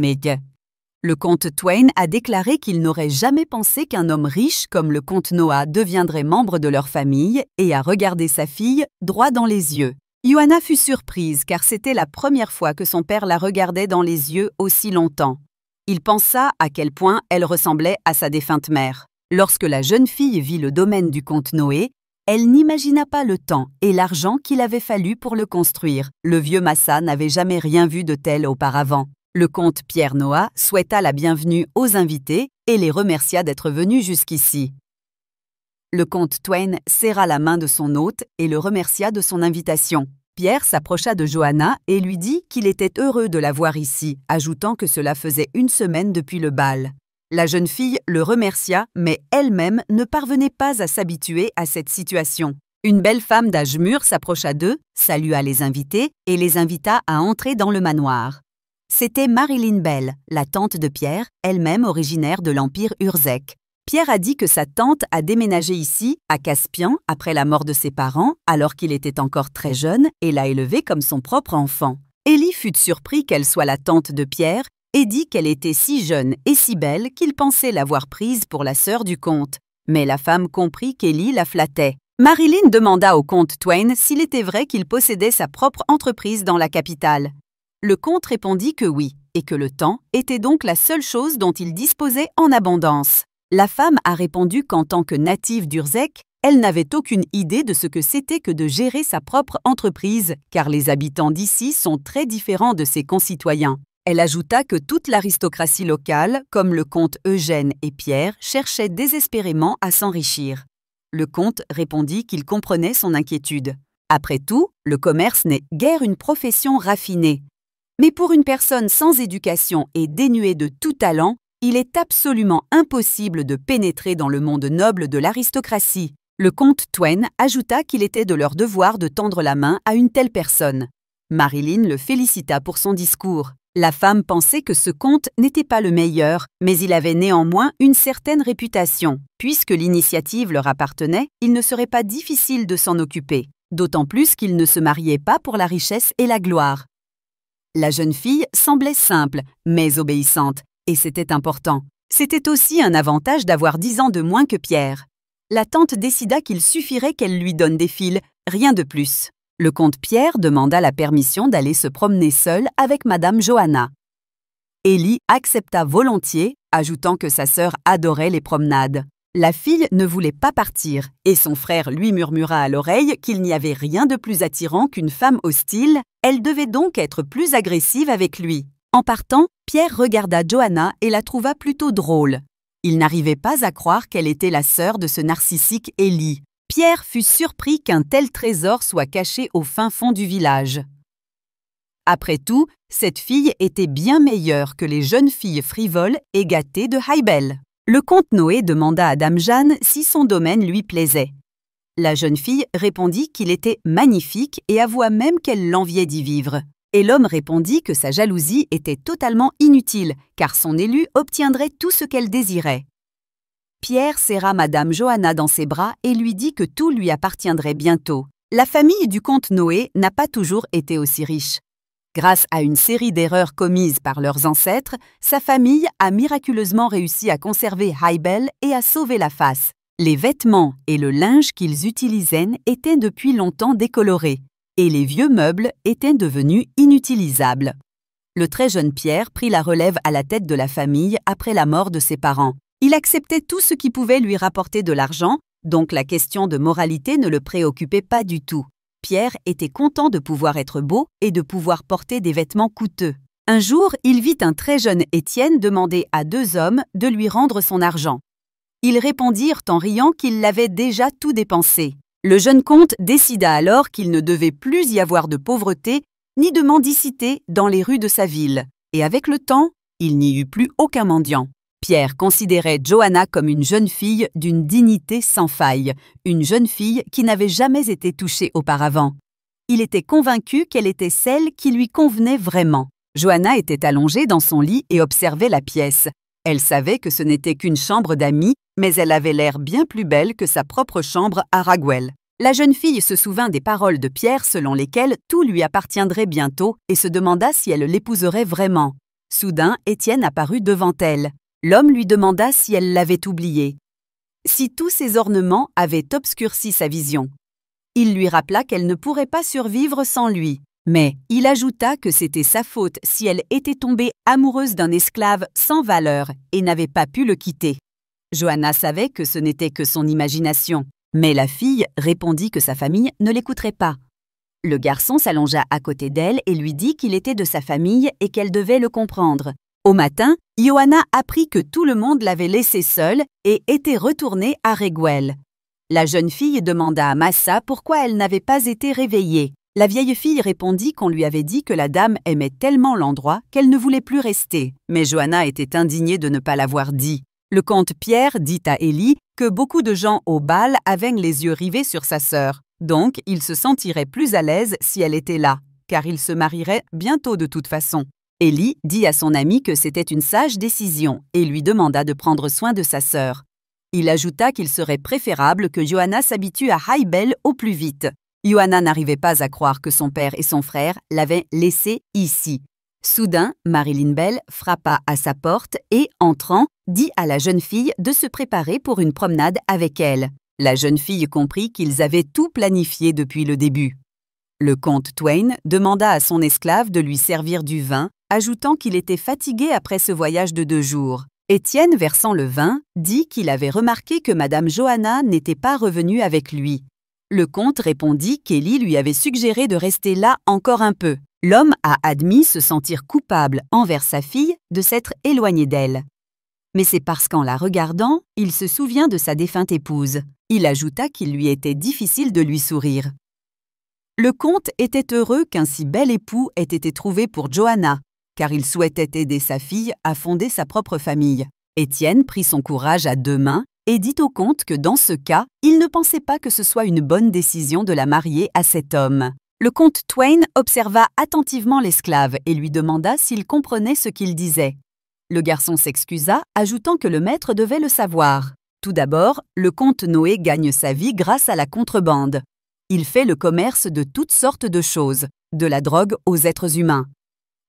Le comte Twain a déclaré qu'il n'aurait jamais pensé qu'un homme riche comme le comte Noah deviendrait membre de leur famille et a regardé sa fille droit dans les yeux. Johanna fut surprise car c'était la première fois que son père la regardait dans les yeux aussi longtemps. Il pensa à quel point elle ressemblait à sa défunte mère. Lorsque la jeune fille vit le domaine du comte Noé, elle n'imagina pas le temps et l'argent qu'il avait fallu pour le construire. Le vieux Massa n'avait jamais rien vu de tel auparavant. Le comte Pierre Noah souhaita la bienvenue aux invités et les remercia d'être venus jusqu'ici. Le comte Twain serra la main de son hôte et le remercia de son invitation. Pierre s'approcha de Johanna et lui dit qu'il était heureux de la voir ici, ajoutant que cela faisait une semaine depuis le bal. La jeune fille le remercia, mais elle-même ne parvenait pas à s'habituer à cette situation. Une belle femme d'âge mûr s'approcha d'eux, salua les invités et les invita à entrer dans le manoir. C'était Marilyn Bell, la tante de Pierre, elle-même originaire de l'Empire Urzek. Pierre a dit que sa tante a déménagé ici, à Caspian, après la mort de ses parents, alors qu'il était encore très jeune, et l'a élevé comme son propre enfant. Élie fut surpris qu'elle soit la tante de Pierre et dit qu'elle était si jeune et si belle qu'il pensait l'avoir prise pour la sœur du comte. Mais la femme comprit qu'Élie la flattait. Marilyn demanda au comte Twain s'il était vrai qu'il possédait sa propre entreprise dans la capitale. Le comte répondit que oui, et que le temps était donc la seule chose dont il disposait en abondance. La femme a répondu qu'en tant que native d'Urzek, elle n'avait aucune idée de ce que c'était que de gérer sa propre entreprise, car les habitants d'ici sont très différents de ses concitoyens. Elle ajouta que toute l'aristocratie locale, comme le comte Eugène et Pierre, cherchait désespérément à s'enrichir. Le comte répondit qu'il comprenait son inquiétude. Après tout, le commerce n'est guère une profession raffinée. Mais pour une personne sans éducation et dénuée de tout talent, il est absolument impossible de pénétrer dans le monde noble de l'aristocratie. Le comte Twain ajouta qu'il était de leur devoir de tendre la main à une telle personne. Marilyn le félicita pour son discours. La femme pensait que ce comte n'était pas le meilleur, mais il avait néanmoins une certaine réputation. Puisque l'initiative leur appartenait, il ne serait pas difficile de s'en occuper, d'autant plus qu'il ne se mariait pas pour la richesse et la gloire. La jeune fille semblait simple, mais obéissante, et c'était important. C'était aussi un avantage d'avoir 10 ans de moins que Pierre. La tante décida qu'il suffirait qu'elle lui donne des fils, rien de plus. Le comte Pierre demanda la permission d'aller se promener seul avec Madame Johanna. Élie accepta volontiers, ajoutant que sa sœur adorait les promenades. La fille ne voulait pas partir, et son frère lui murmura à l'oreille qu'il n'y avait rien de plus attirant qu'une femme hostile, elle devait donc être plus agressive avec lui. En partant, Pierre regarda Johanna et la trouva plutôt drôle. Il n'arrivait pas à croire qu'elle était la sœur de ce narcissique Élie. Pierre fut surpris qu'un tel trésor soit caché au fin fond du village. Après tout, cette fille était bien meilleure que les jeunes filles frivoles et gâtées de Highbell. Le comte Noé demanda à Dame Jeanne si son domaine lui plaisait. La jeune fille répondit qu'il était magnifique et avoua même qu'elle l'enviait d'y vivre. Et l'homme répondit que sa jalousie était totalement inutile, car son élu obtiendrait tout ce qu'elle désirait. Pierre serra Madame Johanna dans ses bras et lui dit que tout lui appartiendrait bientôt. La famille du comte Noé n'a pas toujours été aussi riche. Grâce à une série d'erreurs commises par leurs ancêtres, sa famille a miraculeusement réussi à conserver Highbell et à sauver la face. Les vêtements et le linge qu'ils utilisaient étaient depuis longtemps décolorés, et les vieux meubles étaient devenus inutilisables. Le très jeune Pierre prit la relève à la tête de la famille après la mort de ses parents. Il acceptait tout ce qui pouvait lui rapporter de l'argent, donc la question de moralité ne le préoccupait pas du tout. Pierre était content de pouvoir être beau et de pouvoir porter des vêtements coûteux. Un jour, il vit un très jeune Étienne demander à deux hommes de lui rendre son argent. Ils répondirent en riant qu'ils l'avaient déjà tout dépensé. Le jeune comte décida alors qu'il ne devait plus y avoir de pauvreté ni de mendicité dans les rues de sa ville. Et avec le temps, il n'y eut plus aucun mendiant. Pierre considérait Johanna comme une jeune fille d'une dignité sans faille, une jeune fille qui n'avait jamais été touchée auparavant. Il était convaincu qu'elle était celle qui lui convenait vraiment. Johanna était allongée dans son lit et observait la pièce. Elle savait que ce n'était qu'une chambre d'amis, mais elle avait l'air bien plus belle que sa propre chambre à Raguel. La jeune fille se souvint des paroles de Pierre selon lesquelles tout lui appartiendrait bientôt et se demanda si elle l'épouserait vraiment. Soudain, Étienne apparut devant elle. L'homme lui demanda si elle l'avait oublié, si tous ses ornements avaient obscurci sa vision. Il lui rappela qu'elle ne pourrait pas survivre sans lui, mais il ajouta que c'était sa faute si elle était tombée amoureuse d'un esclave sans valeur et n'avait pas pu le quitter. Johanna savait que ce n'était que son imagination, mais la fille répondit que sa famille ne l'écouterait pas. Le garçon s'allongea à côté d'elle et lui dit qu'il était de sa famille et qu'elle devait le comprendre. Au matin, Johanna apprit que tout le monde l'avait laissée seule et était retournée à Raguel. La jeune fille demanda à Massa pourquoi elle n'avait pas été réveillée. La vieille fille répondit qu'on lui avait dit que la dame aimait tellement l'endroit qu'elle ne voulait plus rester. Mais Johanna était indignée de ne pas l'avoir dit. Le comte Pierre dit à Élie que beaucoup de gens au bal avaient les yeux rivés sur sa sœur. Donc, il se sentirait plus à l'aise si elle était là, car il se marierait bientôt de toute façon. Élie dit à son ami que c'était une sage décision et lui demanda de prendre soin de sa sœur. Il ajouta qu'il serait préférable que Johanna s'habitue à Highbell au plus vite. Johanna n'arrivait pas à croire que son père et son frère l'avaient laissée ici. Soudain, Marilyn Bell frappa à sa porte et, entrant, dit à la jeune fille de se préparer pour une promenade avec elle. La jeune fille comprit qu'ils avaient tout planifié depuis le début. Le comte Twain demanda à son esclave de lui servir du vin, ajoutant qu'il était fatigué après ce voyage de 2 jours. Étienne, versant le vin, dit qu'il avait remarqué que Madame Johanna n'était pas revenue avec lui. Le comte répondit qu'Élie lui avait suggéré de rester là encore un peu. L'homme a admis se sentir coupable envers sa fille de s'être éloigné d'elle. Mais c'est parce qu'en la regardant, il se souvient de sa défunte épouse. Il ajouta qu'il lui était difficile de lui sourire. Le comte était heureux qu'un si bel époux ait été trouvé pour Johanna, car il souhaitait aider sa fille à fonder sa propre famille. Étienne prit son courage à 2 mains et dit au comte que dans ce cas, il ne pensait pas que ce soit une bonne décision de la marier à cet homme. Le comte Twain observa attentivement l'esclave et lui demanda s'il comprenait ce qu'il disait. Le garçon s'excusa, ajoutant que le maître devait le savoir. Tout d'abord, le comte Noé gagne sa vie grâce à la contrebande. Il fait le commerce de toutes sortes de choses, de la drogue aux êtres humains.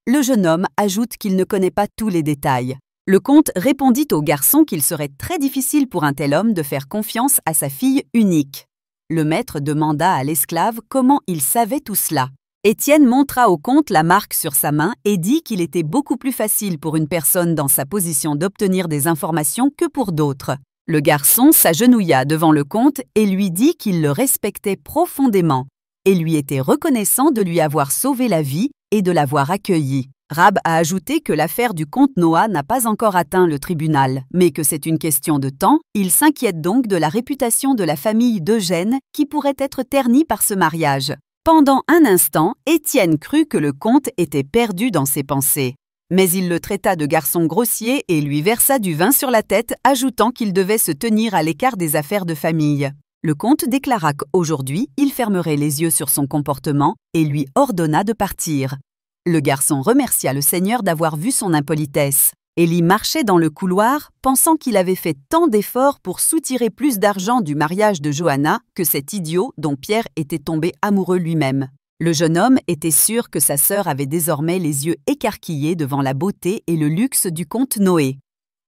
Le jeune homme ajoute qu'il ne connaît pas tous les détails. Le comte répondit au garçon qu'il serait très difficile pour un tel homme de faire confiance à sa fille unique. Le maître demanda à l'esclave comment il savait tout cela. Étienne montra au comte la marque sur sa main et dit qu'il était beaucoup plus facile pour une personne dans sa position d'obtenir des informations que pour d'autres. Le garçon s'agenouilla devant le comte et lui dit qu'il le respectait profondément et lui était reconnaissant de lui avoir sauvé la vie et de l'avoir accueilli. Rab a ajouté que l'affaire du comte Noah n'a pas encore atteint le tribunal, mais que c'est une question de temps. Il s'inquiète donc de la réputation de la famille d'Eugène qui pourrait être ternie par ce mariage. Pendant un instant, Étienne crut que le comte était perdu dans ses pensées. Mais il le traita de garçon grossier et lui versa du vin sur la tête, ajoutant qu'il devait se tenir à l'écart des affaires de famille. Le comte déclara qu'aujourd'hui, il fermerait les yeux sur son comportement et lui ordonna de partir. Le garçon remercia le Seigneur d'avoir vu son impolitesse. Élie marchait dans le couloir, pensant qu'il avait fait tant d'efforts pour soutirer plus d'argent du mariage de Johanna que cet idiot dont Pierre était tombé amoureux lui-même. Le jeune homme était sûr que sa sœur avait désormais les yeux écarquillés devant la beauté et le luxe du comte Noé.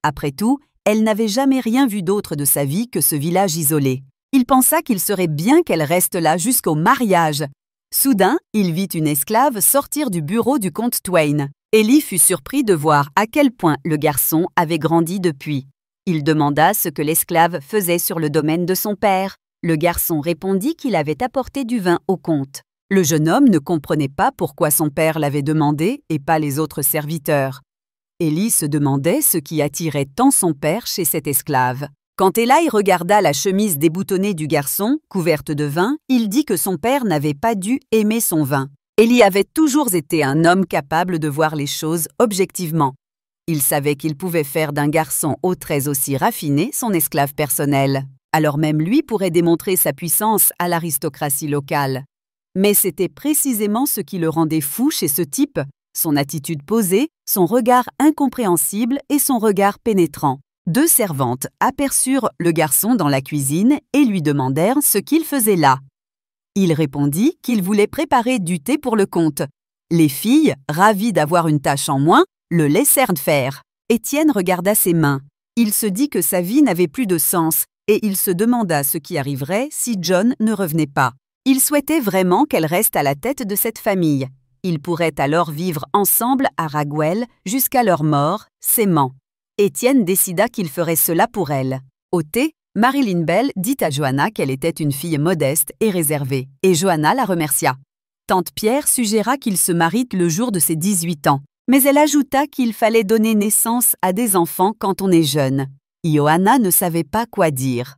Après tout, elle n'avait jamais rien vu d'autre de sa vie que ce village isolé. Il pensa qu'il serait bien qu'elle reste là jusqu'au mariage. Soudain, il vit une esclave sortir du bureau du comte Twain. Élie fut surpris de voir à quel point le garçon avait grandi depuis. Il demanda ce que l'esclave faisait sur le domaine de son père. Le garçon répondit qu'il avait apporté du vin au comte. Le jeune homme ne comprenait pas pourquoi son père l'avait demandé et pas les autres serviteurs. Élie se demandait ce qui attirait tant son père chez cet esclave. Quand Élie regarda la chemise déboutonnée du garçon, couverte de vin, il dit que son père n'avait pas dû aimer son vin. Élie avait toujours été un homme capable de voir les choses objectivement. Il savait qu'il pouvait faire d'un garçon aux traits aussi raffinés son esclave personnel. Alors même lui pourrait démontrer sa puissance à l'aristocratie locale. Mais c'était précisément ce qui le rendait fou chez ce type, son attitude posée, son regard incompréhensible et son regard pénétrant. 2 servantes aperçurent le garçon dans la cuisine et lui demandèrent ce qu'il faisait là. Il répondit qu'il voulait préparer du thé pour le comte. Les filles, ravies d'avoir une tâche en moins, le laissèrent faire. Étienne regarda ses mains. Il se dit que sa vie n'avait plus de sens et il se demanda ce qui arriverait si John ne revenait pas. Il souhaitait vraiment qu'elle reste à la tête de cette famille. Ils pourraient alors vivre ensemble à Raguel jusqu'à leur mort, s'aimant. Étienne décida qu'il ferait cela pour elle. Au thé, Marilyn Bell dit à Johanna qu'elle était une fille modeste et réservée, et Johanna la remercia. Tante Pierre suggéra qu'il se marie le jour de ses 18 ans, mais elle ajouta qu'il fallait donner naissance à des enfants quand on est jeune. Johanna ne savait pas quoi dire.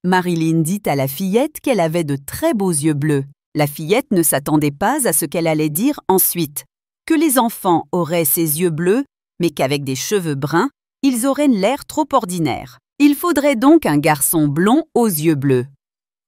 Marilyn dit à la fillette qu'elle avait de très beaux yeux bleus. La fillette ne s'attendait pas à ce qu'elle allait dire ensuite. Que les enfants auraient ses yeux bleus, mais qu'avec des cheveux bruns, ils auraient l'air trop ordinaires. Il faudrait donc un garçon blond aux yeux bleus.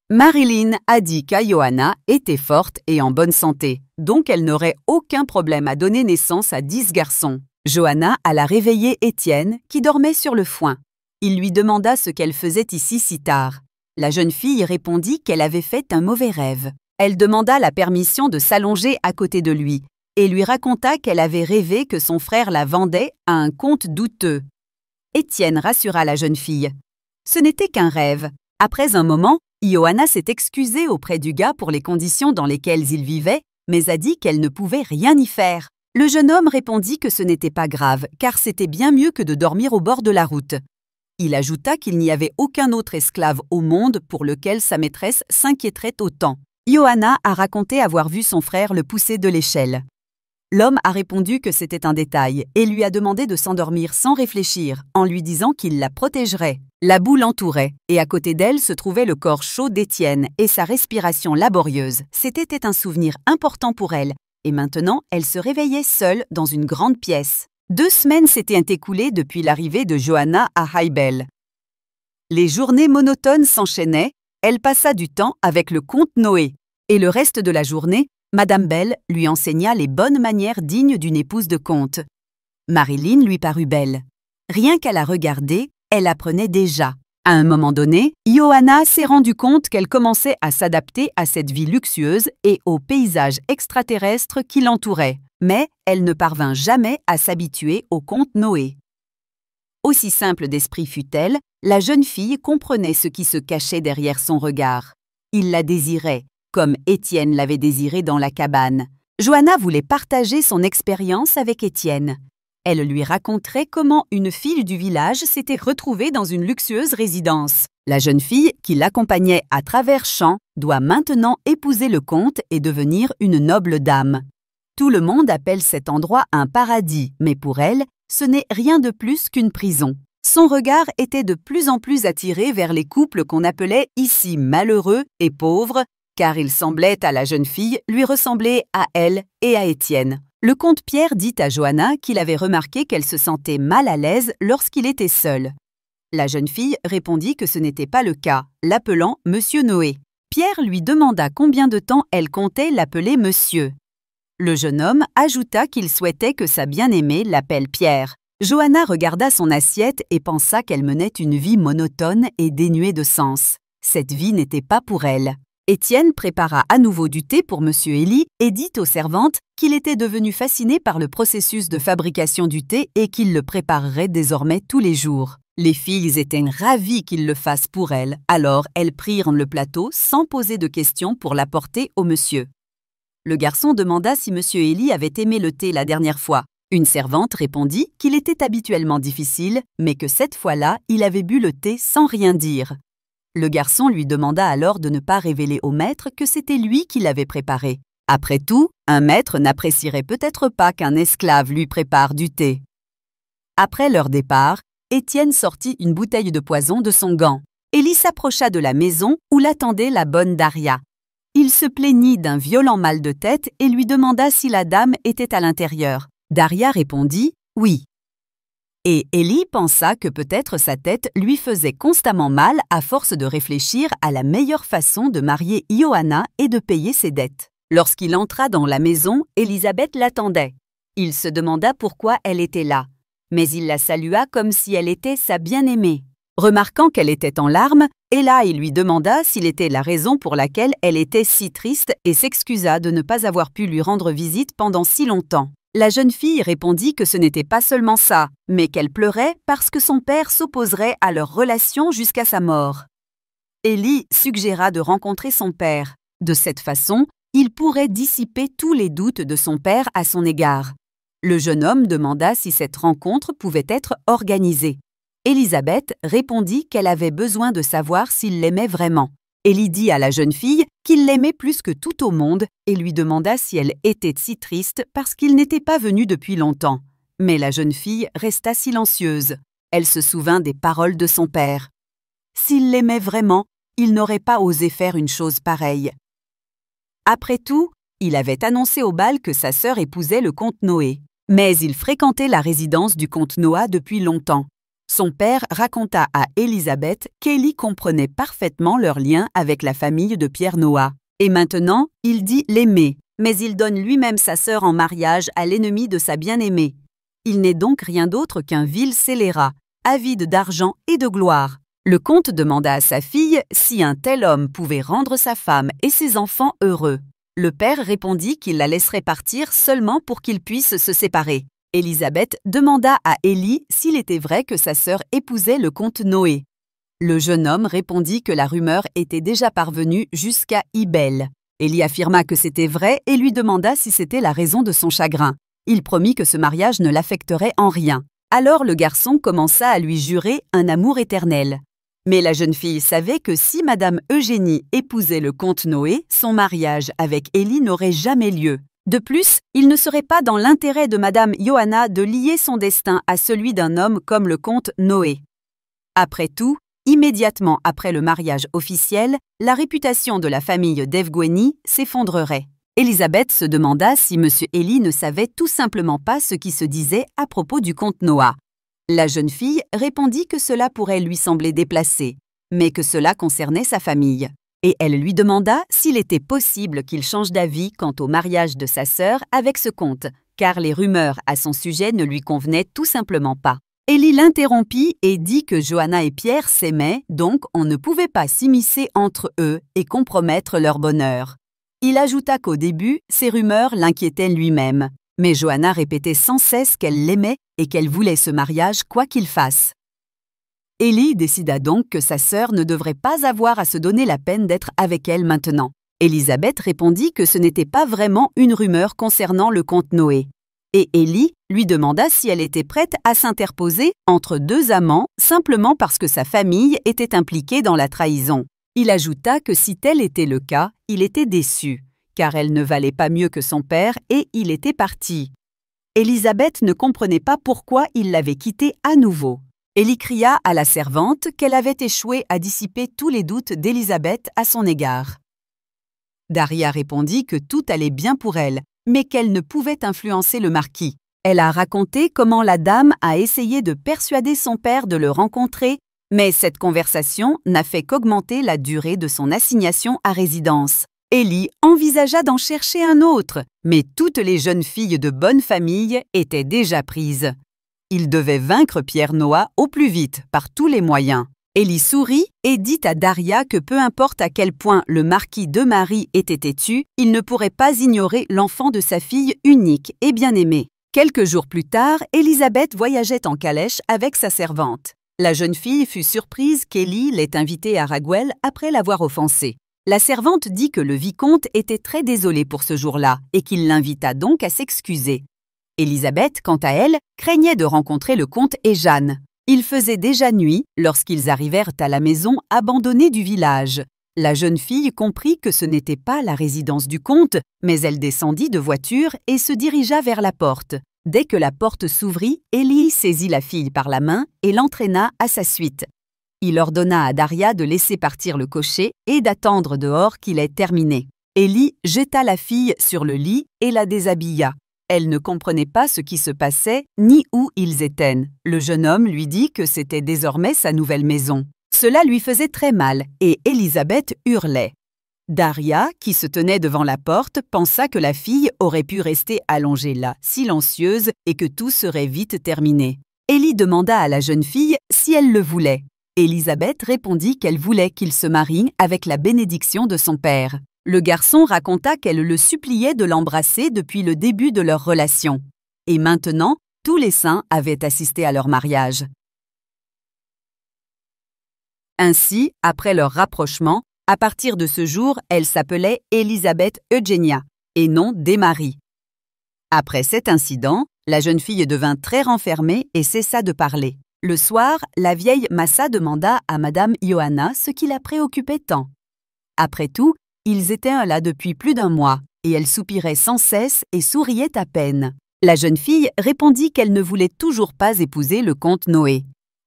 Marilyn a dit qu'Johanna était forte et en bonne santé, donc elle n'aurait aucun problème à donner naissance à 10 garçons. Johanna alla réveiller Étienne, qui dormait sur le foin. Il lui demanda ce qu'elle faisait ici si tard. La jeune fille répondit qu'elle avait fait un mauvais rêve. Elle demanda la permission de s'allonger à côté de lui et lui raconta qu'elle avait rêvé que son frère la vendait à un comte douteux. Étienne rassura la jeune fille. Ce n'était qu'un rêve. Après un moment, Johanna s'est excusée auprès du gars pour les conditions dans lesquelles il vivait, mais a dit qu'elle ne pouvait rien y faire. Le jeune homme répondit que ce n'était pas grave, car c'était bien mieux que de dormir au bord de la route. Il ajouta qu'il n'y avait aucun autre esclave au monde pour lequel sa maîtresse s'inquiéterait autant. Johanna a raconté avoir vu son frère le pousser de l'échelle. L'homme a répondu que c'était un détail et lui a demandé de s'endormir sans réfléchir, en lui disant qu'il la protégerait. La boue l'entourait, et à côté d'elle se trouvait le corps chaud d'Étienne et sa respiration laborieuse. C'était un souvenir important pour elle, et maintenant elle se réveillait seule dans une grande pièce. 2 semaines s'étaient écoulées depuis l'arrivée de Johanna à Highbell. Les journées monotones s'enchaînaient, elle passa du temps avec le comte Noé, et le reste de la journée, Madame Bell lui enseigna les bonnes manières dignes d'une épouse de comte. Marilyn lui parut belle. Rien qu'à la regarder, elle apprenait déjà. À un moment donné, Johanna s'est rendu compte qu'elle commençait à s'adapter à cette vie luxueuse et au paysage extraterrestre qui l'entourait. Mais elle ne parvint jamais à s'habituer au comte Noé. Aussi simple d'esprit fût-elle, la jeune fille comprenait ce qui se cachait derrière son regard. Il la désirait, comme Étienne l'avait désiré dans la cabane. Johanna voulait partager son expérience avec Étienne. Elle lui raconterait comment une fille du village s'était retrouvée dans une luxueuse résidence. La jeune fille, qui l'accompagnait à travers champs, doit maintenant épouser le comte et devenir une noble dame. Tout le monde appelle cet endroit un paradis, mais pour elle, ce n'est rien de plus qu'une prison. Son regard était de plus en plus attiré vers les couples qu'on appelait ici malheureux et pauvres, car il semblait à la jeune fille lui ressembler à elle et à Étienne. Le comte Pierre dit à Johanna qu'il avait remarqué qu'elle se sentait mal à l'aise lorsqu'il était seul. La jeune fille répondit que ce n'était pas le cas, l'appelant Monsieur Noé. Pierre lui demanda combien de temps elle comptait l'appeler Monsieur. Le jeune homme ajouta qu'il souhaitait que sa bien-aimée l'appelle Pierre. Johanna regarda son assiette et pensa qu'elle menait une vie monotone et dénuée de sens. Cette vie n'était pas pour elle. Étienne prépara à nouveau du thé pour Monsieur Élie et dit aux servantes qu'il était devenu fasciné par le processus de fabrication du thé et qu'il le préparerait désormais tous les jours. Les filles étaient ravies qu'il le fasse pour elles, alors elles prirent le plateau sans poser de questions pour l'apporter au monsieur. Le garçon demanda si Monsieur Élie avait aimé le thé la dernière fois. Une servante répondit qu'il était habituellement difficile, mais que cette fois-là, il avait bu le thé sans rien dire. Le garçon lui demanda alors de ne pas révéler au maître que c'était lui qui l'avait préparé. Après tout, un maître n'apprécierait peut-être pas qu'un esclave lui prépare du thé. Après leur départ, Étienne sortit une bouteille de poison de son gant. Élie s'approcha de la maison où l'attendait la bonne Daria. Il se plaignit d'un violent mal de tête et lui demanda si la dame était à l'intérieur. Daria répondit « oui ». Et Élie pensa que peut-être sa tête lui faisait constamment mal à force de réfléchir à la meilleure façon de marier Johanna et de payer ses dettes. Lorsqu'il entra dans la maison, Élisabeth l'attendait. Il se demanda pourquoi elle était là, mais il la salua comme si elle était sa bien-aimée. Remarquant qu'elle était en larmes, il lui demanda s'il était la raison pour laquelle elle était si triste et s'excusa de ne pas avoir pu lui rendre visite pendant si longtemps. La jeune fille répondit que ce n'était pas seulement ça, mais qu'elle pleurait parce que son père s'opposerait à leur relation jusqu'à sa mort. Élie suggéra de rencontrer son père. De cette façon, il pourrait dissiper tous les doutes de son père à son égard. Le jeune homme demanda si cette rencontre pouvait être organisée. Élisabeth répondit qu'elle avait besoin de savoir s'il l'aimait vraiment. Élie dit à la jeune fille qu'il l'aimait plus que tout au monde et lui demanda si elle était si triste parce qu'il n'était pas venu depuis longtemps. Mais la jeune fille resta silencieuse. Elle se souvint des paroles de son père. S'il l'aimait vraiment, il n'aurait pas osé faire une chose pareille. Après tout, il avait annoncé au bal que sa sœur épousait le comte Noé. Mais il fréquentait la résidence du comte Noah depuis longtemps. Son père raconta à Élisabeth qu'Élie comprenait parfaitement leur lien avec la famille de Pierre Noah. Et maintenant, il dit l'aimer, mais il donne lui-même sa sœur en mariage à l'ennemi de sa bien-aimée. Il n'est donc rien d'autre qu'un vil scélérat, avide d'argent et de gloire. Le comte demanda à sa fille si un tel homme pouvait rendre sa femme et ses enfants heureux. Le père répondit qu'il la laisserait partir seulement pour qu'ils puissent se séparer. Élisabeth demanda à Élie s'il était vrai que sa sœur épousait le comte Noé. Le jeune homme répondit que la rumeur était déjà parvenue jusqu'à Ibel. Élie affirma que c'était vrai et lui demanda si c'était la raison de son chagrin. Il promit que ce mariage ne l'affecterait en rien. Alors le garçon commença à lui jurer un amour éternel. Mais la jeune fille savait que si Madame Eugénie épousait le comte Noé, son mariage avec Élie n'aurait jamais lieu. De plus, il ne serait pas dans l'intérêt de Madame Johanna de lier son destin à celui d'un homme comme le comte Noé. Après tout, immédiatement après le mariage officiel, la réputation de la famille d'Evgueni s'effondrerait. Élisabeth se demanda si M. Élie ne savait tout simplement pas ce qui se disait à propos du comte Noah. La jeune fille répondit que cela pourrait lui sembler déplacé, mais que cela concernait sa famille. Et elle lui demanda s'il était possible qu'il change d'avis quant au mariage de sa sœur avec ce comte, car les rumeurs à son sujet ne lui convenaient tout simplement pas. Élie l'interrompit et dit que Johanna et Pierre s'aimaient, donc on ne pouvait pas s'immiscer entre eux et compromettre leur bonheur. Il ajouta qu'au début, ces rumeurs l'inquiétaient lui-même, mais Johanna répétait sans cesse qu'elle l'aimait et qu'elle voulait ce mariage quoi qu'il fasse. Élie décida donc que sa sœur ne devrait pas avoir à se donner la peine d'être avec elle maintenant. Élisabeth répondit que ce n'était pas vraiment une rumeur concernant le comte Noé. Et Élie lui demanda si elle était prête à s'interposer entre deux amants simplement parce que sa famille était impliquée dans la trahison. Il ajouta que si tel était le cas, il était déçu, car elle ne valait pas mieux que son père et il était parti. Élisabeth ne comprenait pas pourquoi il l'avait quittée à nouveau. Élie cria à la servante qu'elle avait échoué à dissiper tous les doutes d'Élisabeth à son égard. Daria répondit que tout allait bien pour elle, mais qu'elle ne pouvait influencer le marquis. Elle a raconté comment la dame a essayé de persuader son père de le rencontrer, mais cette conversation n'a fait qu'augmenter la durée de son assignation à résidence. Ellie envisagea d'en chercher un autre, mais toutes les jeunes filles de bonne famille étaient déjà prises. Il devait vaincre Pierre Noah au plus vite, par tous les moyens. Ellie sourit et dit à Daria que peu importe à quel point le marquis de Marie était têtu, il ne pourrait pas ignorer l'enfant de sa fille unique et bien-aimée. Quelques jours plus tard, Élisabeth voyageait en calèche avec sa servante. La jeune fille fut surprise qu'Ellie l'ait invitée à Raguel après l'avoir offensée. La servante dit que le vicomte était très désolé pour ce jour-là et qu'il l'invita donc à s'excuser. Élisabeth, quant à elle, craignait de rencontrer le comte et Jeanne. Il faisait déjà nuit lorsqu'ils arrivèrent à la maison abandonnée du village. La jeune fille comprit que ce n'était pas la résidence du comte, mais elle descendit de voiture et se dirigea vers la porte. Dès que la porte s'ouvrit, Ellie saisit la fille par la main et l'entraîna à sa suite. Il ordonna à Daria de laisser partir le cocher et d'attendre dehors qu'il ait terminé. Ellie jeta la fille sur le lit et la déshabilla. Elle ne comprenait pas ce qui se passait ni où ils étaient. Le jeune homme lui dit que c'était désormais sa nouvelle maison. Cela lui faisait très mal et Élisabeth hurlait. Daria, qui se tenait devant la porte, pensa que la fille aurait pu rester allongée là, silencieuse, et que tout serait vite terminé. Ellie demanda à la jeune fille si elle le voulait. Élisabeth répondit qu'elle voulait qu'il se marie avec la bénédiction de son père. Le garçon raconta qu'elle le suppliait de l'embrasser depuis le début de leur relation. Et maintenant, tous les saints avaient assisté à leur mariage. Ainsi, après leur rapprochement, à partir de ce jour, elle s'appelait Élisabeth Eugenia, et non Desmarie. Après cet incident, la jeune fille devint très renfermée et cessa de parler. Le soir, la vieille Massa demanda à Madame Johanna ce qui la préoccupait tant. Après tout, ils étaient là depuis plus d'un mois, et elle soupirait sans cesse et souriait à peine. La jeune fille répondit qu'elle ne voulait toujours pas épouser le comte Noé.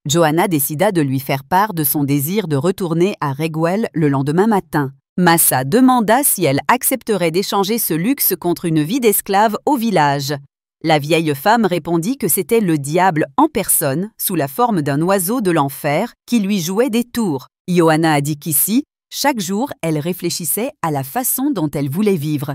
Johanna décida de lui faire part de son désir de retourner à Raguel le lendemain matin. Massa demanda si elle accepterait d'échanger ce luxe contre une vie d'esclave au village. La vieille femme répondit que c'était le diable en personne, sous la forme d'un oiseau de l'enfer, qui lui jouait des tours. Johanna a dit qu'ici, chaque jour, elle réfléchissait à la façon dont elle voulait vivre.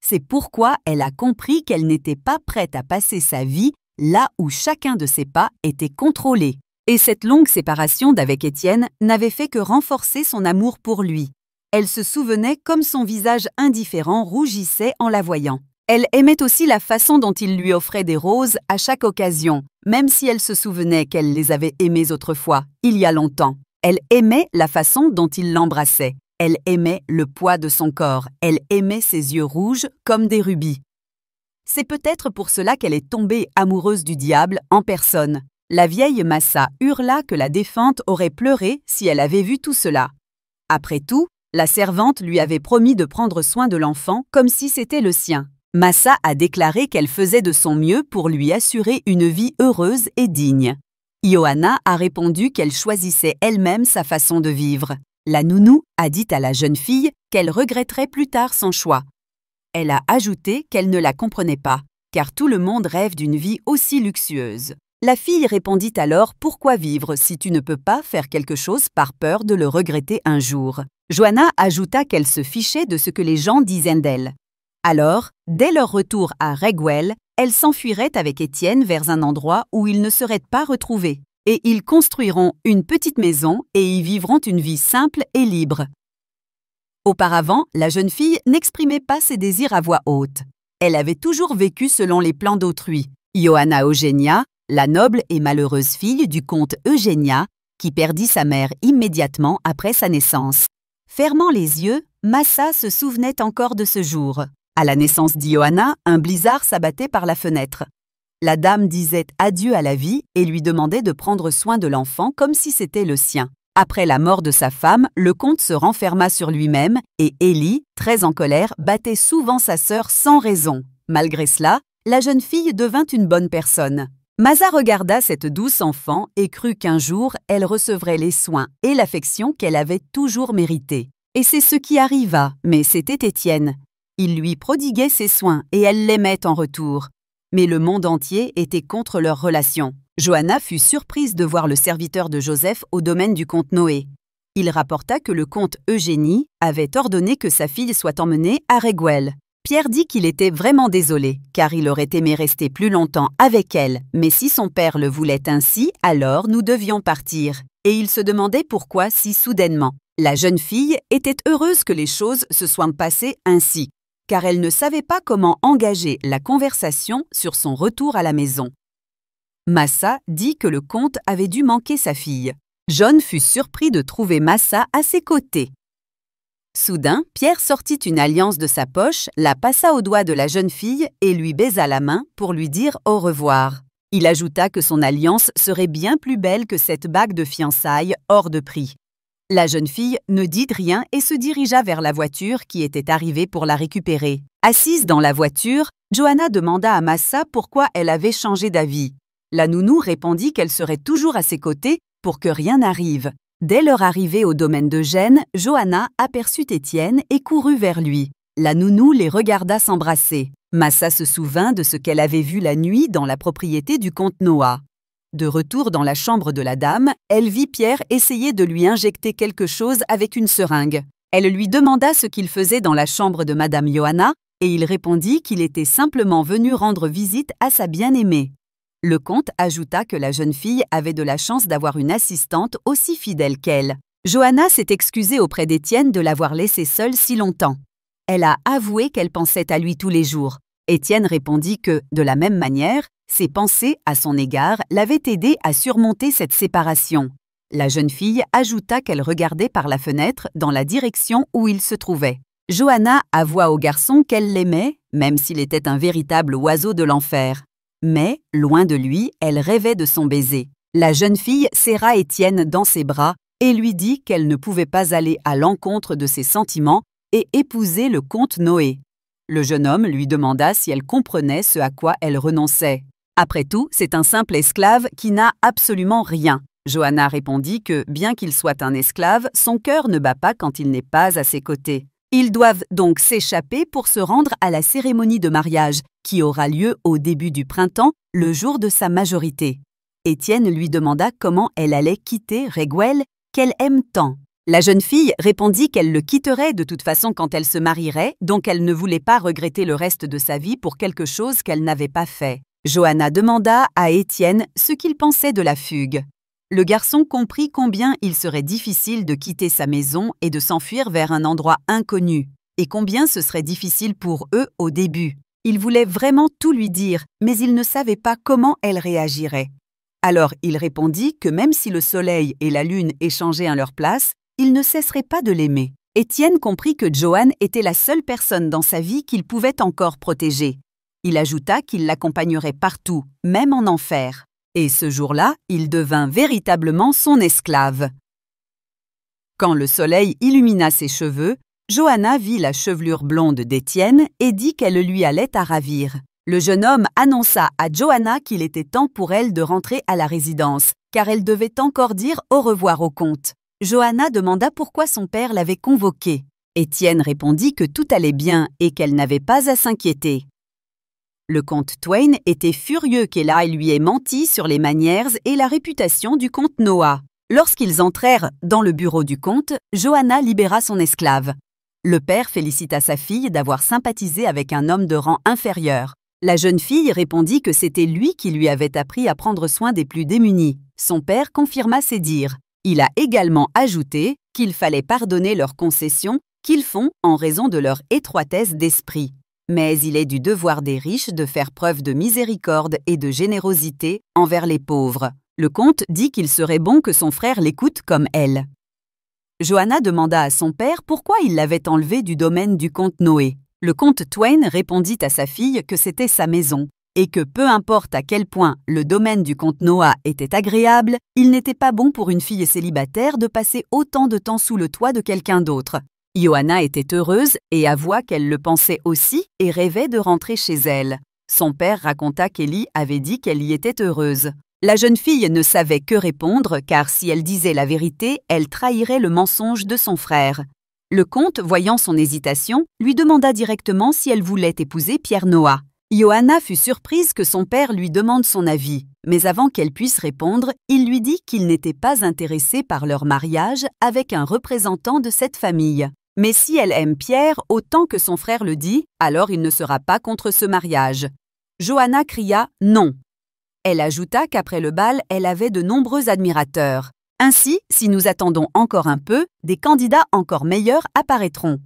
C'est pourquoi elle a compris qu'elle n'était pas prête à passer sa vie là où chacun de ses pas était contrôlé. Et cette longue séparation d'avec Étienne n'avait fait que renforcer son amour pour lui. Elle se souvenait comme son visage indifférent rougissait en la voyant. Elle aimait aussi la façon dont il lui offrait des roses à chaque occasion, même si elle se souvenait qu'elle les avait aimées autrefois, il y a longtemps. Elle aimait la façon dont il l'embrassait. Elle aimait le poids de son corps. Elle aimait ses yeux rouges comme des rubis. C'est peut-être pour cela qu'elle est tombée amoureuse du diable en personne. La vieille Massa hurla que la défunte aurait pleuré si elle avait vu tout cela. Après tout, la servante lui avait promis de prendre soin de l'enfant comme si c'était le sien. Massa a déclaré qu'elle faisait de son mieux pour lui assurer une vie heureuse et digne. Johanna a répondu qu'elle choisissait elle-même sa façon de vivre. La nounou a dit à la jeune fille qu'elle regretterait plus tard son choix. Elle a ajouté qu'elle ne la comprenait pas, car tout le monde rêve d'une vie aussi luxueuse. La fille répondit alors « Pourquoi vivre si tu ne peux pas faire quelque chose par peur de le regretter un jour ?» Johanna ajouta qu'elle se fichait de ce que les gens disaient d'elle. Alors, dès leur retour à Raguel, elle s'enfuirait avec Étienne vers un endroit où ils ne seraient pas retrouvés. Et ils construiront une petite maison et y vivront une vie simple et libre. Auparavant, la jeune fille n'exprimait pas ses désirs à voix haute. Elle avait toujours vécu selon les plans d'autrui. Johanna Eugenia, la noble et malheureuse fille du comte Eugenia, qui perdit sa mère immédiatement après sa naissance. Fermant les yeux, Massa se souvenait encore de ce jour. À la naissance d'Johanna, un blizzard s'abattait par la fenêtre. La dame disait adieu à la vie et lui demandait de prendre soin de l'enfant comme si c'était le sien. Après la mort de sa femme, le comte se renferma sur lui-même et Ellie, très en colère, battait souvent sa sœur sans raison. Malgré cela, la jeune fille devint une bonne personne. Massa regarda cette douce enfant et crut qu'un jour, elle recevrait les soins et l'affection qu'elle avait toujours méritée. Et c'est ce qui arriva, mais c'était Étienne. Il lui prodiguait ses soins et elle l'aimait en retour. Mais le monde entier était contre leur relation. Johanna fut surprise de voir le serviteur de Joseph au domaine du comte Noé. Il rapporta que le comte Eugénie avait ordonné que sa fille soit emmenée à Reguel. Pierre dit qu'il était vraiment désolé, car il aurait aimé rester plus longtemps avec elle, mais si son père le voulait ainsi, alors nous devions partir. Et il se demandait pourquoi si soudainement. La jeune fille était heureuse que les choses se soient passées ainsi, car elle ne savait pas comment engager la conversation sur son retour à la maison. Massa dit que le comte avait dû manquer sa fille. John fut surpris de trouver Massa à ses côtés. Soudain, Pierre sortit une alliance de sa poche, la passa au doigt de la jeune fille et lui baisa la main pour lui dire au revoir. Il ajouta que son alliance serait bien plus belle que cette bague de fiançailles hors de prix. La jeune fille ne dit rien et se dirigea vers la voiture qui était arrivée pour la récupérer. Assise dans la voiture, Johanna demanda à Massa pourquoi elle avait changé d'avis. La nounou répondit qu'elle serait toujours à ses côtés pour que rien n'arrive. Dès leur arrivée au domaine de Gênes, Johanna aperçut Étienne et courut vers lui. La nounou les regarda s'embrasser. Massa se souvint de ce qu'elle avait vu la nuit dans la propriété du comte Noah. De retour dans la chambre de la dame, elle vit Pierre essayer de lui injecter quelque chose avec une seringue. Elle lui demanda ce qu'il faisait dans la chambre de Madame Johanna et il répondit qu'il était simplement venu rendre visite à sa bien-aimée. Le comte ajouta que la jeune fille avait de la chance d'avoir une assistante aussi fidèle qu'elle. Johanna s'est excusée auprès d'Étienne de l'avoir laissée seule si longtemps. Elle a avoué qu'elle pensait à lui tous les jours. Étienne répondit que, de la même manière, ses pensées à son égard l'avaient aidé à surmonter cette séparation. La jeune fille ajouta qu'elle regardait par la fenêtre dans la direction où il se trouvait. Johanna avoua au garçon qu'elle l'aimait, même s'il était un véritable oiseau de l'enfer. Mais, loin de lui, elle rêvait de son baiser. La jeune fille serra Étienne dans ses bras et lui dit qu'elle ne pouvait pas aller à l'encontre de ses sentiments et épouser le comte Noé. Le jeune homme lui demanda si elle comprenait ce à quoi elle renonçait. Après tout, c'est un simple esclave qui n'a absolument rien. Johanna répondit que, bien qu'il soit un esclave, son cœur ne bat pas quand il n'est pas à ses côtés. Ils doivent donc s'échapper pour se rendre à la cérémonie de mariage, qui aura lieu au début du printemps, le jour de sa majorité. Étienne lui demanda comment elle allait quitter Reguel, qu'elle aime tant. La jeune fille répondit qu'elle le quitterait de toute façon quand elle se marierait, donc elle ne voulait pas regretter le reste de sa vie pour quelque chose qu'elle n'avait pas fait. Johanna demanda à Étienne ce qu'il pensait de la fugue. Le garçon comprit combien il serait difficile de quitter sa maison et de s'enfuir vers un endroit inconnu, et combien ce serait difficile pour eux au début. Il voulait vraiment tout lui dire, mais il ne savait pas comment elle réagirait. Alors il répondit que même si le soleil et la lune échangeaient à leur place, il ne cesserait pas de l'aimer. Étienne comprit que Johanne était la seule personne dans sa vie qu'il pouvait encore protéger. Il ajouta qu'il l'accompagnerait partout, même en enfer. Et ce jour-là, il devint véritablement son esclave. Quand le soleil illumina ses cheveux, Johanna vit la chevelure blonde d'Étienne et dit qu'elle lui allait à ravir. Le jeune homme annonça à Johanna qu'il était temps pour elle de rentrer à la résidence, car elle devait encore dire au revoir au comte. Johanna demanda pourquoi son père l'avait convoquée. Étienne répondit que tout allait bien et qu'elle n'avait pas à s'inquiéter. Le comte Twain était furieux qu'Eli lui ait menti sur les manières et la réputation du comte Noah. Lorsqu'ils entrèrent dans le bureau du comte, Johanna libéra son esclave. Le père félicita sa fille d'avoir sympathisé avec un homme de rang inférieur. La jeune fille répondit que c'était lui qui lui avait appris à prendre soin des plus démunis. Son père confirma ses dires. Il a également ajouté qu'il fallait pardonner leurs concessions qu'ils font en raison de leur étroitesse d'esprit. Mais il est du devoir des riches de faire preuve de miséricorde et de générosité envers les pauvres. Le comte dit qu'il serait bon que son frère l'écoute comme elle. Johanna demanda à son père pourquoi il l'avait enlevé du domaine du comte Noé. Le comte Twain répondit à sa fille que c'était sa maison, et que peu importe à quel point le domaine du comte Noah était agréable, il n'était pas bon pour une fille célibataire de passer autant de temps sous le toit de quelqu'un d'autre. Johanna était heureuse et avoua qu'elle le pensait aussi et rêvait de rentrer chez elle. Son père raconta qu'Eli avait dit qu'elle y était heureuse. La jeune fille ne savait que répondre car si elle disait la vérité, elle trahirait le mensonge de son frère. Le comte, voyant son hésitation, lui demanda directement si elle voulait épouser Pierre Noah. Johanna fut surprise que son père lui demande son avis, mais avant qu'elle puisse répondre, il lui dit qu'il n'était pas intéressé par leur mariage avec un représentant de cette famille. Mais si elle aime Pierre autant que son frère le dit, alors il ne sera pas contre ce mariage. Johanna cria « non ». Elle ajouta qu'après le bal, elle avait de nombreux admirateurs. Ainsi, si nous attendons encore un peu, des candidats encore meilleurs apparaîtront.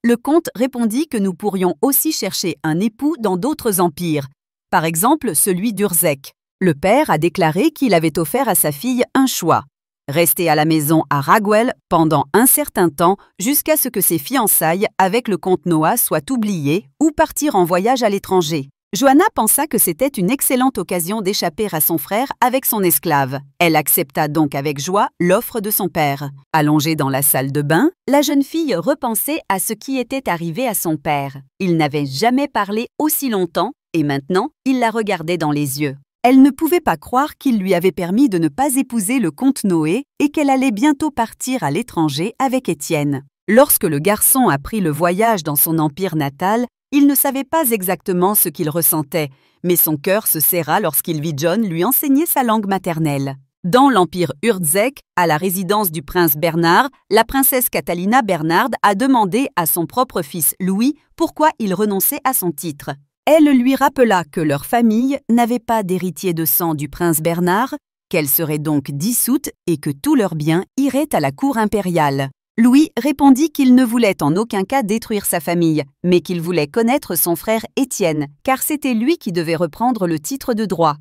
Le comte répondit que nous pourrions aussi chercher un époux dans d'autres empires, par exemple celui d'Urzek. Le père a déclaré qu'il avait offert à sa fille un choix. Rester à la maison à Raguel pendant un certain temps jusqu'à ce que ses fiançailles avec le comte Noah soient oubliées ou partir en voyage à l'étranger. Johanna pensa que c'était une excellente occasion d'échapper à son frère avec son esclave. Elle accepta donc avec joie l'offre de son père. Allongée dans la salle de bain, la jeune fille repensait à ce qui était arrivé à son père. Il n'avait jamais parlé aussi longtemps et maintenant, il la regardait dans les yeux. Elle ne pouvait pas croire qu'il lui avait permis de ne pas épouser le comte Noé et qu'elle allait bientôt partir à l'étranger avec Étienne. Lorsque le garçon a pris le voyage dans son empire natal, il ne savait pas exactement ce qu'il ressentait, mais son cœur se serra lorsqu'il vit John lui enseigner sa langue maternelle. Dans l'empire Urzek, à la résidence du prince Bernard, la princesse Catalina Bernard a demandé à son propre fils Louis pourquoi il renonçait à son titre. Elle lui rappela que leur famille n'avait pas d'héritier de sang du prince Bernard, qu'elle serait donc dissoute et que tous leurs biens iraient à la cour impériale. Louis répondit qu'il ne voulait en aucun cas détruire sa famille, mais qu'il voulait connaître son frère Étienne, car c'était lui qui devait reprendre le titre de droit.